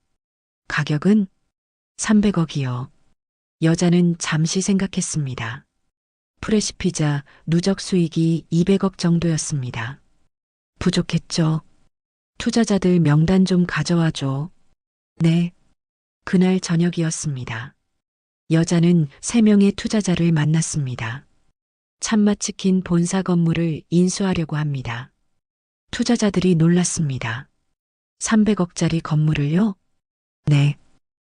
가격은 300억이요. 여자는 잠시 생각했습니다. 프레시피자 누적 수익이 200억 정도였습니다. 부족했죠. 투자자들 명단 좀 가져와줘. 네. 그날 저녁이었습니다. 여자는 3명의 투자자를 만났습니다. 참맛치킨 본사 건물을 인수하려고 합니다. 투자자들이 놀랐습니다. 300억짜리 건물을요? 네.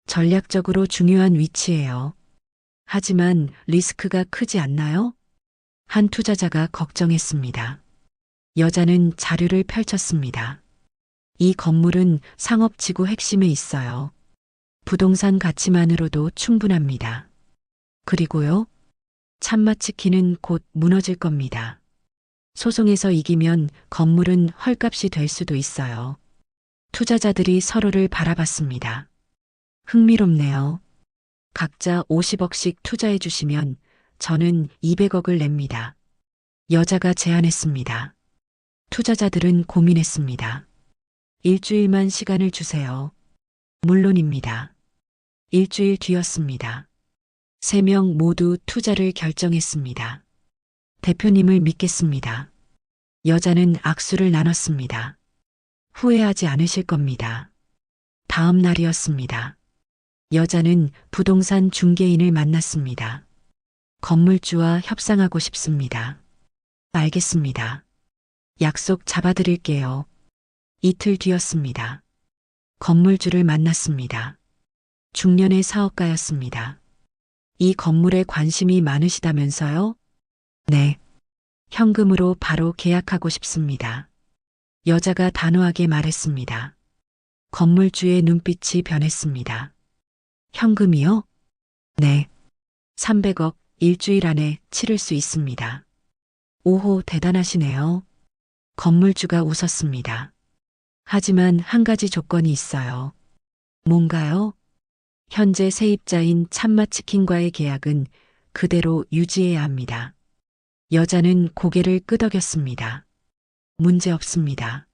전략적으로 중요한 위치예요. 하지만 리스크가 크지 않나요? 한 투자자가 걱정했습니다. 여자는 자료를 펼쳤습니다. 이 건물은 상업지구 핵심에 있어요. 부동산 가치만으로도 충분합니다. 그리고요, 참맛치킨은 곧 무너질 겁니다. 소송에서 이기면 건물은 헐값이 될 수도 있어요. 투자자들이 서로를 바라봤습니다. 흥미롭네요. 각자 50억씩 투자해 주시면 저는 200억을 냅니다. 여자가 제안했습니다. 투자자들은 고민했습니다. 일주일만 시간을 주세요. 물론입니다. 일주일 뒤였습니다. 3명 모두 투자를 결정했습니다. 대표님을 믿겠습니다. 여자는 악수를 나눴습니다. 후회하지 않으실 겁니다. 다음 날이었습니다. 여자는 부동산 중개인을 만났습니다. 건물주와 협상하고 싶습니다. 알겠습니다. 약속 잡아드릴게요. 이틀 뒤였습니다. 건물주를 만났습니다. 중년의 사업가였습니다. 이 건물에 관심이 많으시다면서요? 네. 현금으로 바로 계약하고 싶습니다. 여자가 단호하게 말했습니다. 건물주의 눈빛이 변했습니다. 현금이요? 네. 300억 일주일 안에 치를 수 있습니다. 오호, 대단하시네요. 건물주가 웃었습니다. 하지만 한 가지 조건이 있어요. 뭔가요? 현재 세입자인 참맛치킨과의 계약은 그대로 유지해야 합니다. 여자는 고개를 끄덕였습니다. 문제 없습니다.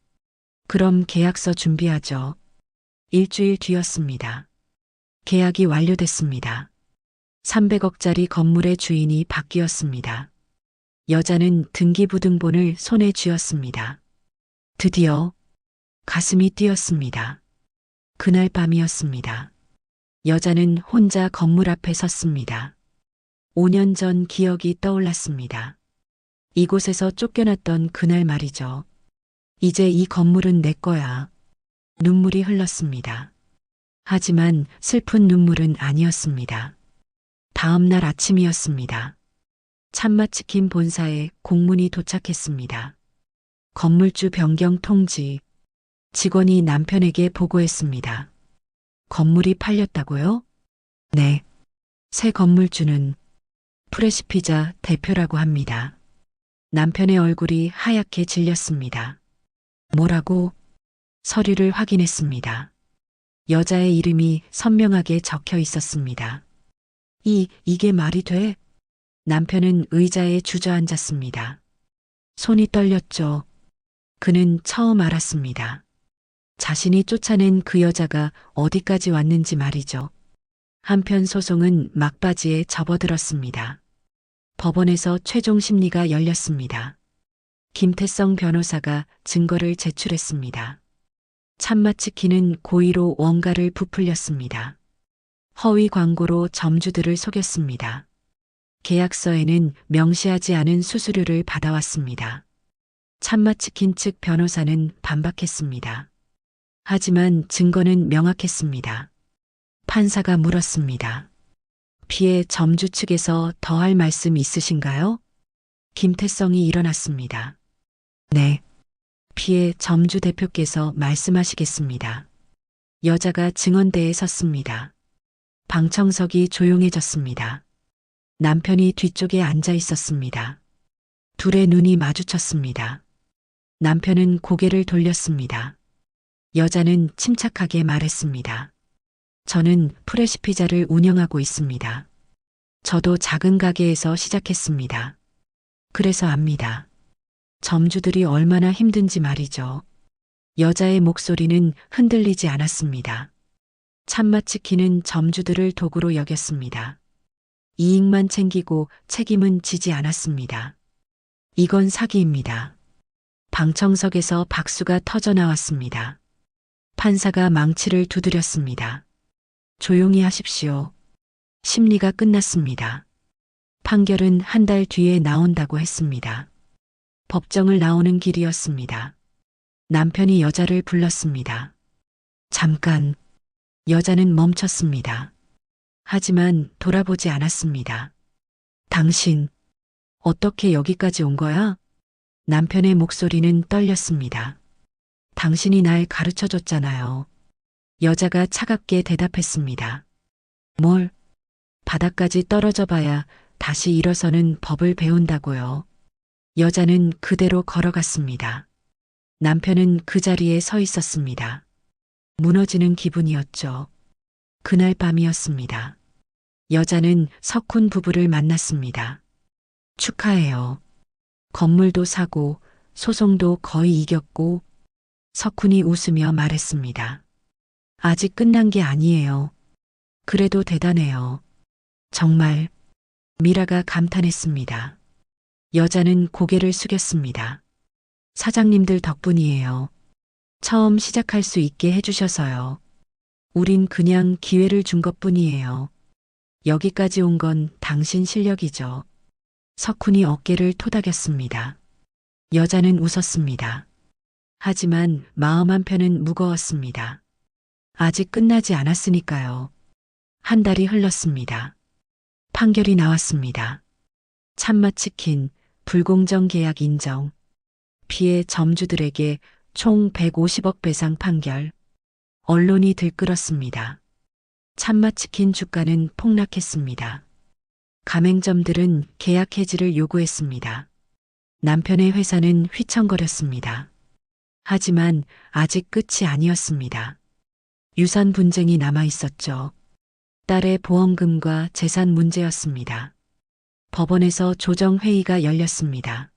그럼 계약서 준비하죠. 일주일 뒤였습니다. 계약이 완료됐습니다. 300억짜리 건물의 주인이 바뀌었습니다. 여자는 등기부등본을 손에 쥐었습니다. 드디어 가슴이 뛰었습니다. 그날 밤이었습니다. 여자는 혼자 건물 앞에 섰습니다. 5년 전 기억이 떠올랐습니다. 이곳에서 쫓겨났던 그날 말이죠. 이제 이 건물은 내 거야. 눈물이 흘렀습니다. 하지만 슬픈 눈물은 아니었습니다. 다음 날 아침이었습니다. 참맛치킨 본사에 공문이 도착했습니다. 건물주 변경 통지. 직원이 남편에게 보고했습니다. 건물이 팔렸다고요? 네. 새 건물주는 프레시피자 대표라고 합니다. 남편의 얼굴이 하얗게 질렸습니다. 뭐라고? 서류를 확인했습니다. 여자의 이름이 선명하게 적혀 있었습니다. 이게 말이 돼? 남편은 의자에 주저앉았습니다. 손이 떨렸죠. 그는 처음 알았습니다. 자신이 쫓아낸 그 여자가 어디까지 왔는지 말이죠. 한편 소송은 막바지에 접어들었습니다. 법원에서 최종 심리가 열렸습니다. 김태성 변호사가 증거를 제출했습니다. 참마치킨은 고의로 원가를 부풀렸습니다. 허위 광고로 점주들을 속였습니다. 계약서에는 명시하지 않은 수수료를 받아왔습니다. 참마치킨 측 변호사는 반박했습니다. 하지만 증거는 명확했습니다. 판사가 물었습니다. 피해 점주 측에서 더할 말씀 있으신가요? 김태성이 일어났습니다. 네. 피해 점주 대표께서 말씀하시겠습니다. 여자가 증언대에 섰습니다. 방청석이 조용해졌습니다. 남편이 뒤쪽에 앉아 있었습니다. 둘의 눈이 마주쳤습니다. 남편은 고개를 돌렸습니다. 여자는 침착하게 말했습니다. 저는 프레시 피자를 운영하고 있습니다. 저도 작은 가게에서 시작했습니다. 그래서 압니다. 점주들이 얼마나 힘든지 말이죠. 여자의 목소리는 흔들리지 않았습니다. 참마치킨은 점주들을 도구로 여겼습니다. 이익만 챙기고 책임은 지지 않았습니다. 이건 사기입니다. 방청석에서 박수가 터져 나왔습니다. 판사가 망치를 두드렸습니다. 조용히 하십시오. 심리가 끝났습니다. 판결은 한 달 뒤에 나온다고 했습니다. 법정을 나오는 길이었습니다. 남편이 여자를 불렀습니다. 잠깐. 여자는 멈췄습니다. 하지만 돌아보지 않았습니다. 당신, 어떻게 여기까지 온 거야? 남편의 목소리는 떨렸습니다. 당신이 날 가르쳐 줬잖아요. 여자가 차갑게 대답했습니다. 뭘? 바닥까지 떨어져 봐야 다시 일어서는 법을 배운다고요. 여자는 그대로 걸어갔습니다. 남편은 그 자리에 서 있었습니다. 무너지는 기분이었죠. 그날 밤이었습니다. 여자는 석훈 부부를 만났습니다. 축하해요. 건물도 사고 소송도 거의 이겼고. 석훈이 웃으며 말했습니다. 아직 끝난 게 아니에요. 그래도 대단해요. 정말. 미라가 감탄했습니다. 여자는 고개를 숙였습니다. 사장님들 덕분이에요. 처음 시작할 수 있게 해주셔서요. 우린 그냥 기회를 준 것뿐이에요. 여기까지 온 건 당신 실력이죠. 석훈이 어깨를 토닥였습니다. 여자는 웃었습니다. 하지만 마음 한편은 무거웠습니다. 아직 끝나지 않았으니까요. 한 달이 흘렀습니다. 판결이 나왔습니다. 참마치킨, 불공정 계약 인정. 피해 점주들에게 총 150억 배상 판결. 언론이 들끓었습니다. 참마치킨 주가는 폭락했습니다. 가맹점들은 계약 해지를 요구했습니다. 남편의 회사는 휘청거렸습니다. 하지만 아직 끝이 아니었습니다. 유산 분쟁이 남아 있었죠. 딸의 보험금과 재산 문제였습니다. 법원에서 조정회의가 열렸습니다.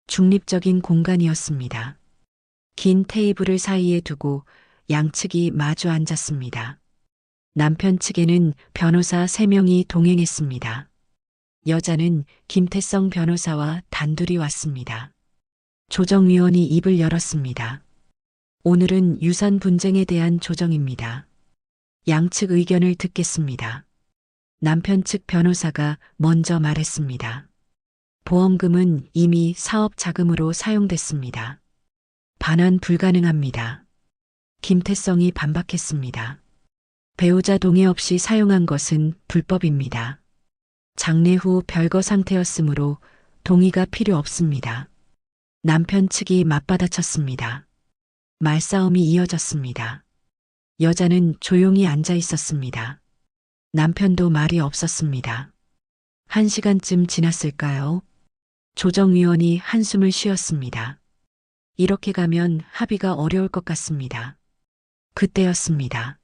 중립적인 공간이었습니다. 긴 테이블을 사이에 두고 양측이 마주 앉았습니다. 남편 측에는 변호사 3명이 동행했습니다. 여자는 김태성 변호사와 단둘이 왔습니다. 조정위원이 입을 열었습니다. 오늘은 유산 분쟁에 대한 조정입니다. 양측 의견을 듣겠습니다. 남편 측 변호사가 먼저 말했습니다. 보험금은 이미 사업 자금으로 사용됐습니다. 반환 불가능합니다. 김태성이 반박했습니다. 배우자 동의 없이 사용한 것은 불법입니다. 장례 후 별거 상태였으므로 동의가 필요 없습니다. 남편 측이 맞받아쳤습니다. 말싸움이 이어졌습니다. 여자는 조용히 앉아 있었습니다. 남편도 말이 없었습니다. 1시간쯤 지났을까요? 조정위원이 한숨을 쉬었습니다. 이렇게 가면 합의가 어려울 것 같습니다. 그때였습니다.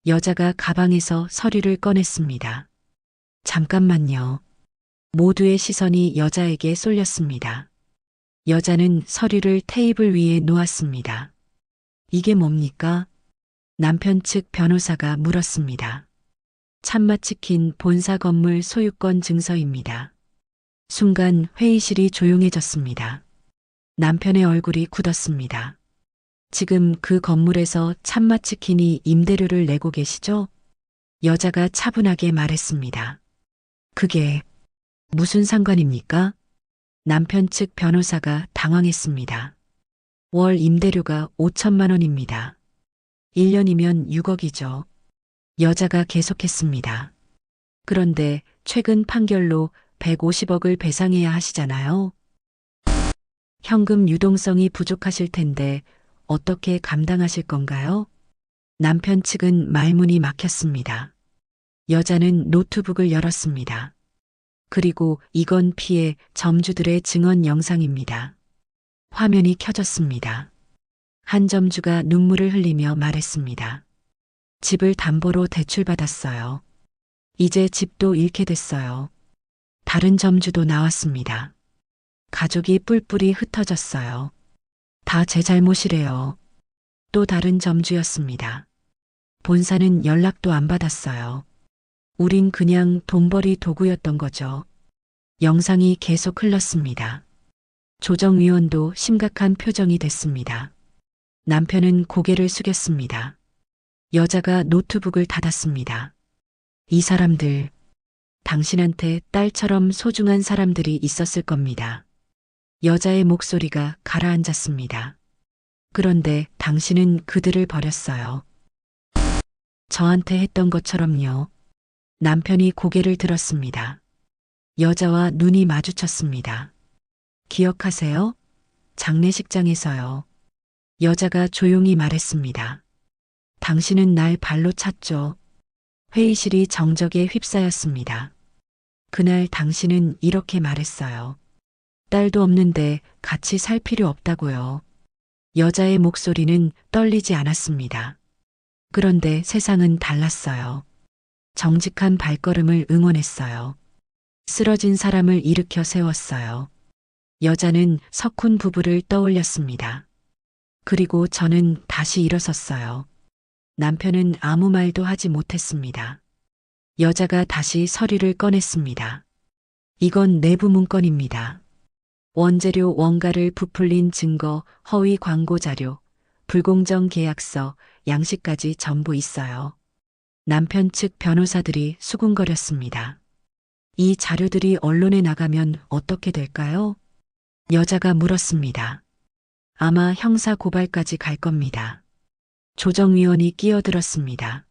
여자가 가방에서 서류를 꺼냈습니다. 잠깐만요. 모두의 시선이 여자에게 쏠렸습니다. 여자는 서류를 테이블 위에 놓았습니다. 이게 뭡니까? 남편 측 변호사가 물었습니다. 참마치킨 본사 건물 소유권 증서입니다. 순간 회의실이 조용해졌습니다. 남편의 얼굴이 굳었습니다. 지금 그 건물에서 참마치킨이 임대료를 내고 계시죠? 여자가 차분하게 말했습니다. 그게 무슨 상관입니까? 남편 측 변호사가 당황했습니다. 월 임대료가 5천만 원입니다. 1년이면 6억이죠. 여자가 계속했습니다. 그런데 최근 판결로 150억을 배상해야 하시잖아요. 현금 유동성이 부족하실 텐데 어떻게 감당하실 건가요? 남편 측은 말문이 막혔습니다. 여자는 노트북을 열었습니다. 그리고 이건 피해 점주들의 증언 영상입니다. 화면이 켜졌습니다. 한 점주가 눈물을 흘리며 말했습니다. 집을 담보로 대출받았어요. 이제 집도 잃게 됐어요. 다른 점주도 나왔습니다. 가족이 뿔뿔이 흩어졌어요. 다 제 잘못이래요. 또 다른 점주였습니다. 본사는 연락도 안 받았어요. 우린 그냥 돈벌이 도구였던 거죠. 영상이 계속 흘렀습니다. 조정위원도 심각한 표정이 됐습니다. 남편은 고개를 숙였습니다. 여자가 노트북을 닫았습니다. 이 사람들, 당신한테 딸처럼 소중한 사람들이 있었을 겁니다. 여자의 목소리가 가라앉았습니다. 그런데 당신은 그들을 버렸어요. 저한테 했던 것처럼요. 남편이 고개를 들었습니다. 여자와 눈이 마주쳤습니다. 기억하세요? 장례식장에서요. 여자가 조용히 말했습니다. 당신은 날 발로 찼죠. 회의실이 정적에 휩싸였습니다. 그날 당신은 이렇게 말했어요. 딸도 없는데 같이 살 필요 없다고요. 여자의 목소리는 떨리지 않았습니다. 그런데 세상은 달랐어요. 정직한 발걸음을 응원했어요. 쓰러진 사람을 일으켜 세웠어요. 여자는 석훈 부부를 떠올렸습니다. 그리고 저는 다시 일어섰어요. 남편은 아무 말도 하지 못했습니다. 여자가 다시 서류를 꺼냈습니다. 이건 내부 문건입니다. 원재료 원가를 부풀린 증거, 허위 광고 자료, 불공정 계약서, 양식까지 전부 있어요. 남편 측 변호사들이 수군거렸습니다. 이 자료들이 언론에 나가면 어떻게 될까요? 여자가 물었습니다. 아마 형사 고발까지 갈 겁니다. 조정위원이 끼어들었습니다.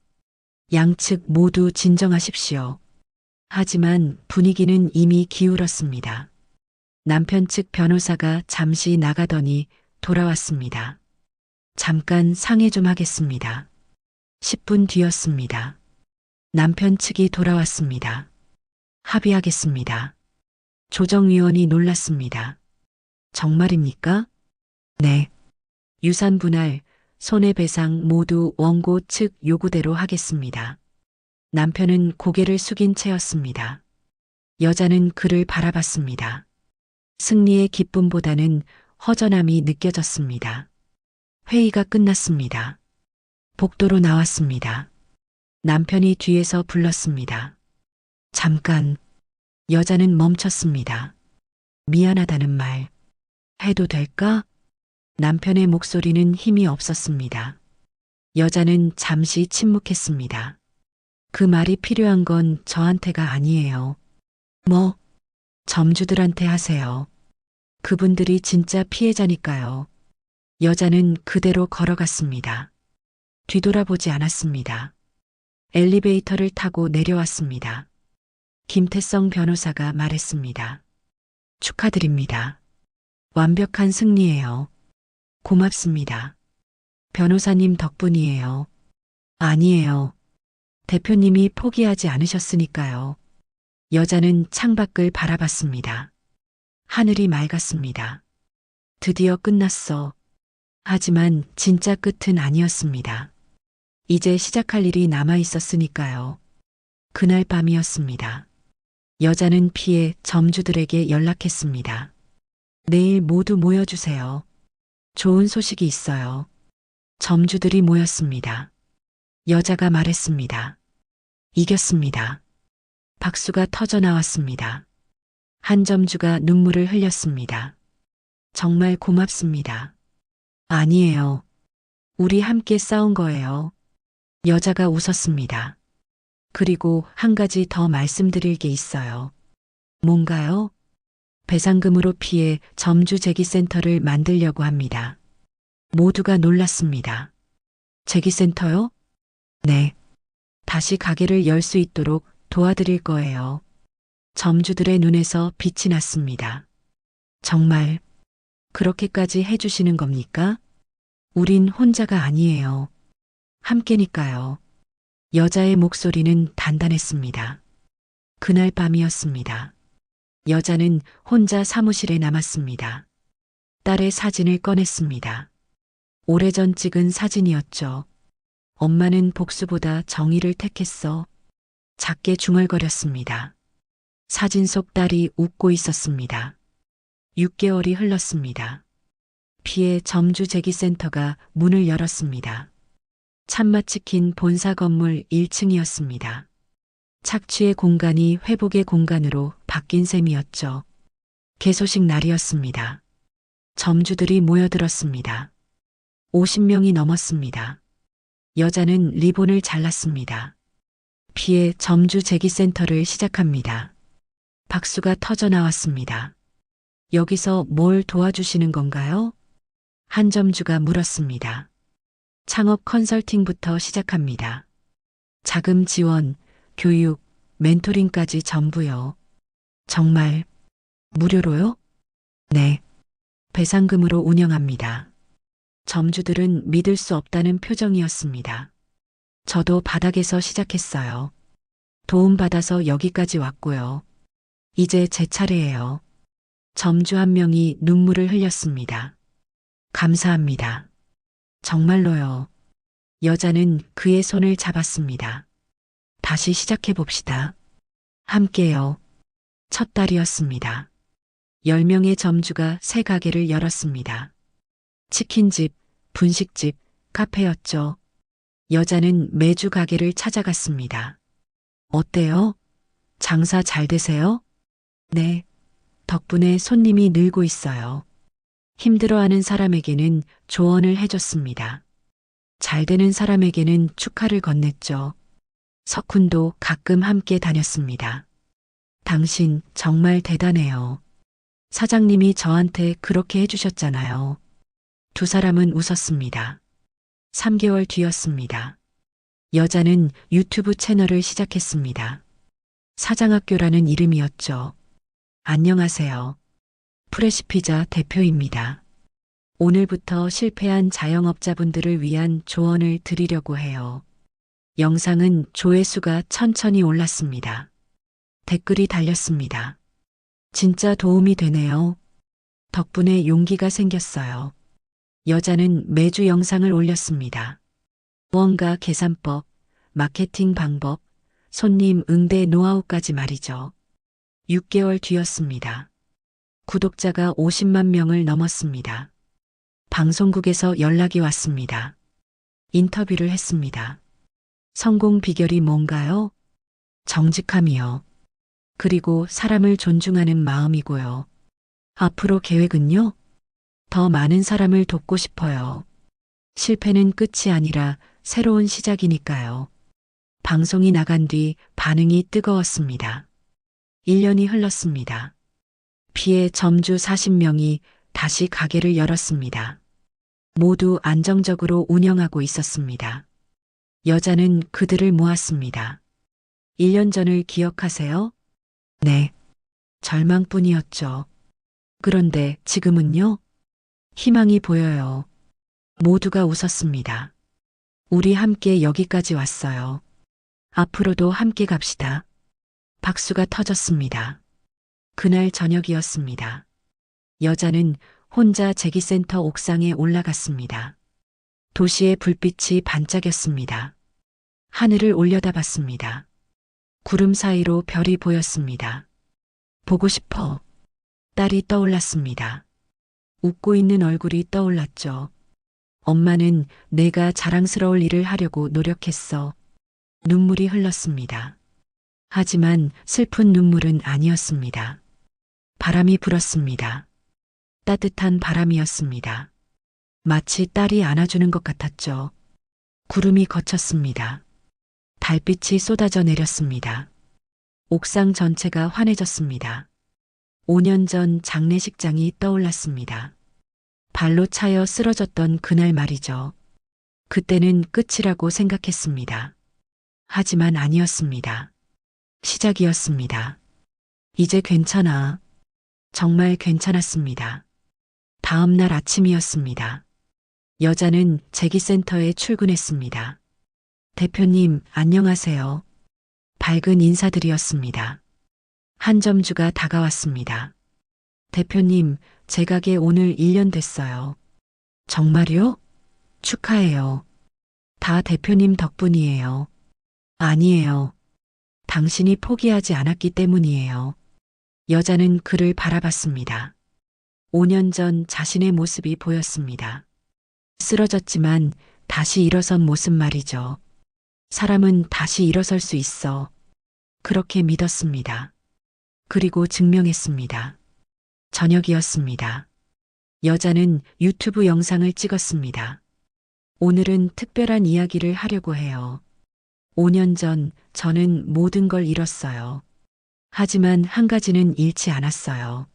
양측 모두 진정하십시오. 하지만 분위기는 이미 기울었습니다. 남편 측 변호사가 잠시 나가더니 돌아왔습니다. 잠깐 상의 좀 하겠습니다. 10분 뒤였습니다. 남편 측이 돌아왔습니다. 합의하겠습니다. 조정위원이 놀랐습니다. 정말입니까? 네. 유산 분할, 손해배상 모두 원고 측 요구대로 하겠습니다. 남편은 고개를 숙인 채였습니다. 여자는 그를 바라봤습니다. 승리의 기쁨보다는 허전함이 느껴졌습니다. 회의가 끝났습니다. 복도로 나왔습니다. 남편이 뒤에서 불렀습니다. 잠깐. 여자는 멈췄습니다. 미안하다는 말 해도 될까? 남편의 목소리는 힘이 없었습니다. 여자는 잠시 침묵했습니다. 그 말이 필요한 건 저한테가 아니에요. 뭐? 점주들한테 하세요. 그분들이 진짜 피해자니까요. 여자는 그대로 걸어갔습니다. 뒤돌아보지 않았습니다. 엘리베이터를 타고 내려왔습니다. 김태성 변호사가 말했습니다. 축하드립니다. 완벽한 승리예요. 고맙습니다. 변호사님 덕분이에요. 아니에요. 대표님이 포기하지 않으셨으니까요. 여자는 창밖을 바라봤습니다. 하늘이 맑았습니다. 드디어 끝났어. 하지만 진짜 끝은 아니었습니다. 이제 시작할 일이 남아 있었으니까요. 그날 밤이었습니다. 여자는 피해 점주들에게 연락했습니다. 내일 모두 모여주세요. 좋은 소식이 있어요. 점주들이 모였습니다. 여자가 말했습니다. 이겼습니다. 박수가 터져 나왔습니다. 한 점주가 눈물을 흘렸습니다. 정말 고맙습니다. 아니에요. 우리 함께 싸운 거예요. 여자가 웃었습니다. 그리고 한 가지 더 말씀드릴 게 있어요. 뭔가요? 배상금으로 피해 점주 재기센터를 만들려고 합니다. 모두가 놀랐습니다. 재기센터요? 네. 다시 가게를 열 수 있도록 도와드릴 거예요. 점주들의 눈에서 빛이 났습니다. 정말 그렇게까지 해주시는 겁니까? 우린 혼자가 아니에요. 함께니까요. 여자의 목소리는 단단했습니다. 그날 밤이었습니다. 여자는 혼자 사무실에 남았습니다. 딸의 사진을 꺼냈습니다. 오래전 찍은 사진이었죠. 엄마는 복수보다 정의를 택했어. 작게 중얼거렸습니다. 사진 속 딸이 웃고 있었습니다. 6개월이 흘렀습니다. 피해 점주 재기센터가 문을 열었습니다. 참맛치킨 본사 건물 1층이었습니다. 착취의 공간이 회복의 공간으로 바뀐 셈이었죠. 개소식 날이었습니다. 점주들이 모여들었습니다. 50명이 넘었습니다. 여자는 리본을 잘랐습니다. 피해 점주 재기센터를 시작합니다. 박수가 터져 나왔습니다. 여기서 뭘 도와주시는 건가요? 한 점주가 물었습니다. 창업 컨설팅부터 시작합니다. 자금 지원, 교육, 멘토링까지 전부요. 정말 무료로요? 네. 배상금으로 운영합니다. 점주들은 믿을 수 없다는 표정이었습니다. 저도 바닥에서 시작했어요. 도움받아서 여기까지 왔고요. 이제 제 차례예요. 점주 한 명이 눈물을 흘렸습니다. 감사합니다. 정말로요. 여자는 그의 손을 잡았습니다. 다시 시작해 봅시다. 함께요. 첫 달이었습니다. 10명의 점주가 새 가게를 열었습니다. 치킨집, 분식집, 카페였죠. 여자는 매주 가게를 찾아갔습니다. 어때요? 장사 잘 되세요? 네. 덕분에 손님이 늘고 있어요. 힘들어하는 사람에게는 조언을 해줬습니다. 잘 되는 사람에게는 축하를 건넸죠. 석훈도 가끔 함께 다녔습니다. 당신 정말 대단해요. 사장님이 저한테 그렇게 해주셨잖아요. 두 사람은 웃었습니다. 3개월 뒤였습니다. 여자는 유튜브 채널을 시작했습니다. 사장학교라는 이름이었죠. 안녕하세요. 프레시피자 대표입니다. 오늘부터 실패한 자영업자분들을 위한 조언을 드리려고 해요. 영상은 조회수가 천천히 올랐습니다. 댓글이 달렸습니다. 진짜 도움이 되네요. 덕분에 용기가 생겼어요. 여자는 매주 영상을 올렸습니다. 무언가 계산법, 마케팅 방법, 손님 응대 노하우까지 말이죠. 6개월 뒤였습니다. 구독자가 50만 명을 넘었습니다. 방송국에서 연락이 왔습니다. 인터뷰를 했습니다. 성공 비결이 뭔가요? 정직함이요. 그리고 사람을 존중하는 마음이고요. 앞으로 계획은요? 더 많은 사람을 돕고 싶어요. 실패는 끝이 아니라 새로운 시작이니까요. 방송이 나간 뒤 반응이 뜨거웠습니다. 1년이 흘렀습니다. 피해 점주 40명이 다시 가게를 열었습니다. 모두 안정적으로 운영하고 있었습니다. 여자는 그들을 모았습니다. 1년 전을 기억하세요? 네. 절망뿐이었죠. 그런데 지금은요? 희망이 보여요. 모두가 웃었습니다. 우리 함께 여기까지 왔어요. 앞으로도 함께 갑시다. 박수가 터졌습니다. 그날 저녁이었습니다. 여자는 혼자 재기센터 옥상에 올라갔습니다. 도시의 불빛이 반짝였습니다. 하늘을 올려다봤습니다. 구름 사이로 별이 보였습니다. 보고 싶어. 딸이 떠올랐습니다. 웃고 있는 얼굴이 떠올랐죠. 엄마는 내가 자랑스러울 일을 하려고 노력했어. 눈물이 흘렀습니다. 하지만 슬픈 눈물은 아니었습니다. 바람이 불었습니다. 따뜻한 바람이었습니다. 마치 딸이 안아주는 것 같았죠. 구름이 걷혔습니다. 달빛이 쏟아져 내렸습니다. 옥상 전체가 환해졌습니다. 5년 전 장례식장이 떠올랐습니다. 발로 차여 쓰러졌던 그날 말이죠. 그때는 끝이라고 생각했습니다. 하지만 아니었습니다. 시작이었습니다. 이제 괜찮아. 정말 괜찮았습니다. 다음 날 아침이었습니다. 여자는 제기센터에 출근했습니다. 대표님, 안녕하세요. 밝은 인사들이었습니다. 한점주가 다가왔습니다. 대표님, 제 가게 오늘 1년 됐어요. 정말요? 축하해요. 다 대표님 덕분이에요. 아니에요. 당신이 포기하지 않았기 때문이에요. 여자는 그를 바라봤습니다. 5년 전 자신의 모습이 보였습니다. 쓰러졌지만 다시 일어선 모습 말이죠. 사람은 다시 일어설 수 있어. 그렇게 믿었습니다. 그리고 증명했습니다. 저녁이었습니다. 여자는 유튜브 영상을 찍었습니다. 오늘은 특별한 이야기를 하려고 해요. 5년 전 저는 모든 걸 잃었어요. 하지만 한 가지는 잃지 않았어요.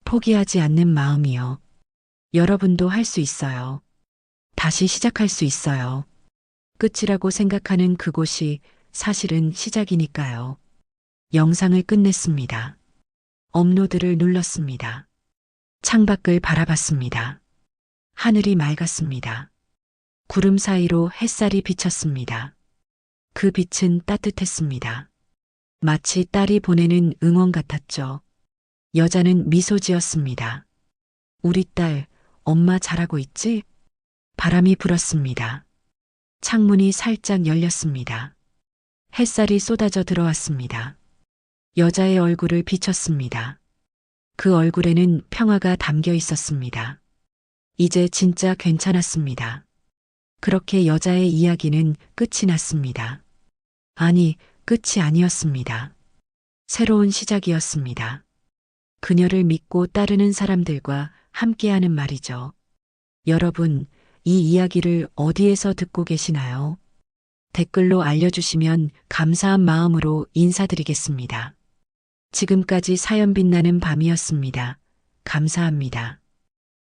포기하지 않는 마음이요. 여러분도 할 수 있어요. 다시 시작할 수 있어요. 끝이라고 생각하는 그곳이 사실은 시작이니까요. 영상을 끝냈습니다. 업로드를 눌렀습니다. 창밖을 바라봤습니다. 하늘이 맑았습니다. 구름 사이로 햇살이 비쳤습니다. 그 빛은 따뜻했습니다. 마치 딸이 보내는 응원 같았죠. 여자는 미소 지었습니다. 우리 딸, 엄마 잘하고 있지? 바람이 불었습니다. 창문이 살짝 열렸습니다. 햇살이 쏟아져 들어왔습니다. 여자의 얼굴을 비췄습니다. 그 얼굴에는 평화가 담겨 있었습니다. 이제 진짜 괜찮았습니다. 그렇게 여자의 이야기는 끝이 났습니다. 아니, 끝이 아니었습니다. 새로운 시작이었습니다. 그녀를 믿고 따르는 사람들과 함께하는 말이죠. 여러분, 이 이야기를 어디에서 듣고 계시나요? 댓글로 알려주시면 감사한 마음으로 인사드리겠습니다. 지금까지 사연 빛나는 밤이었습니다. 감사합니다.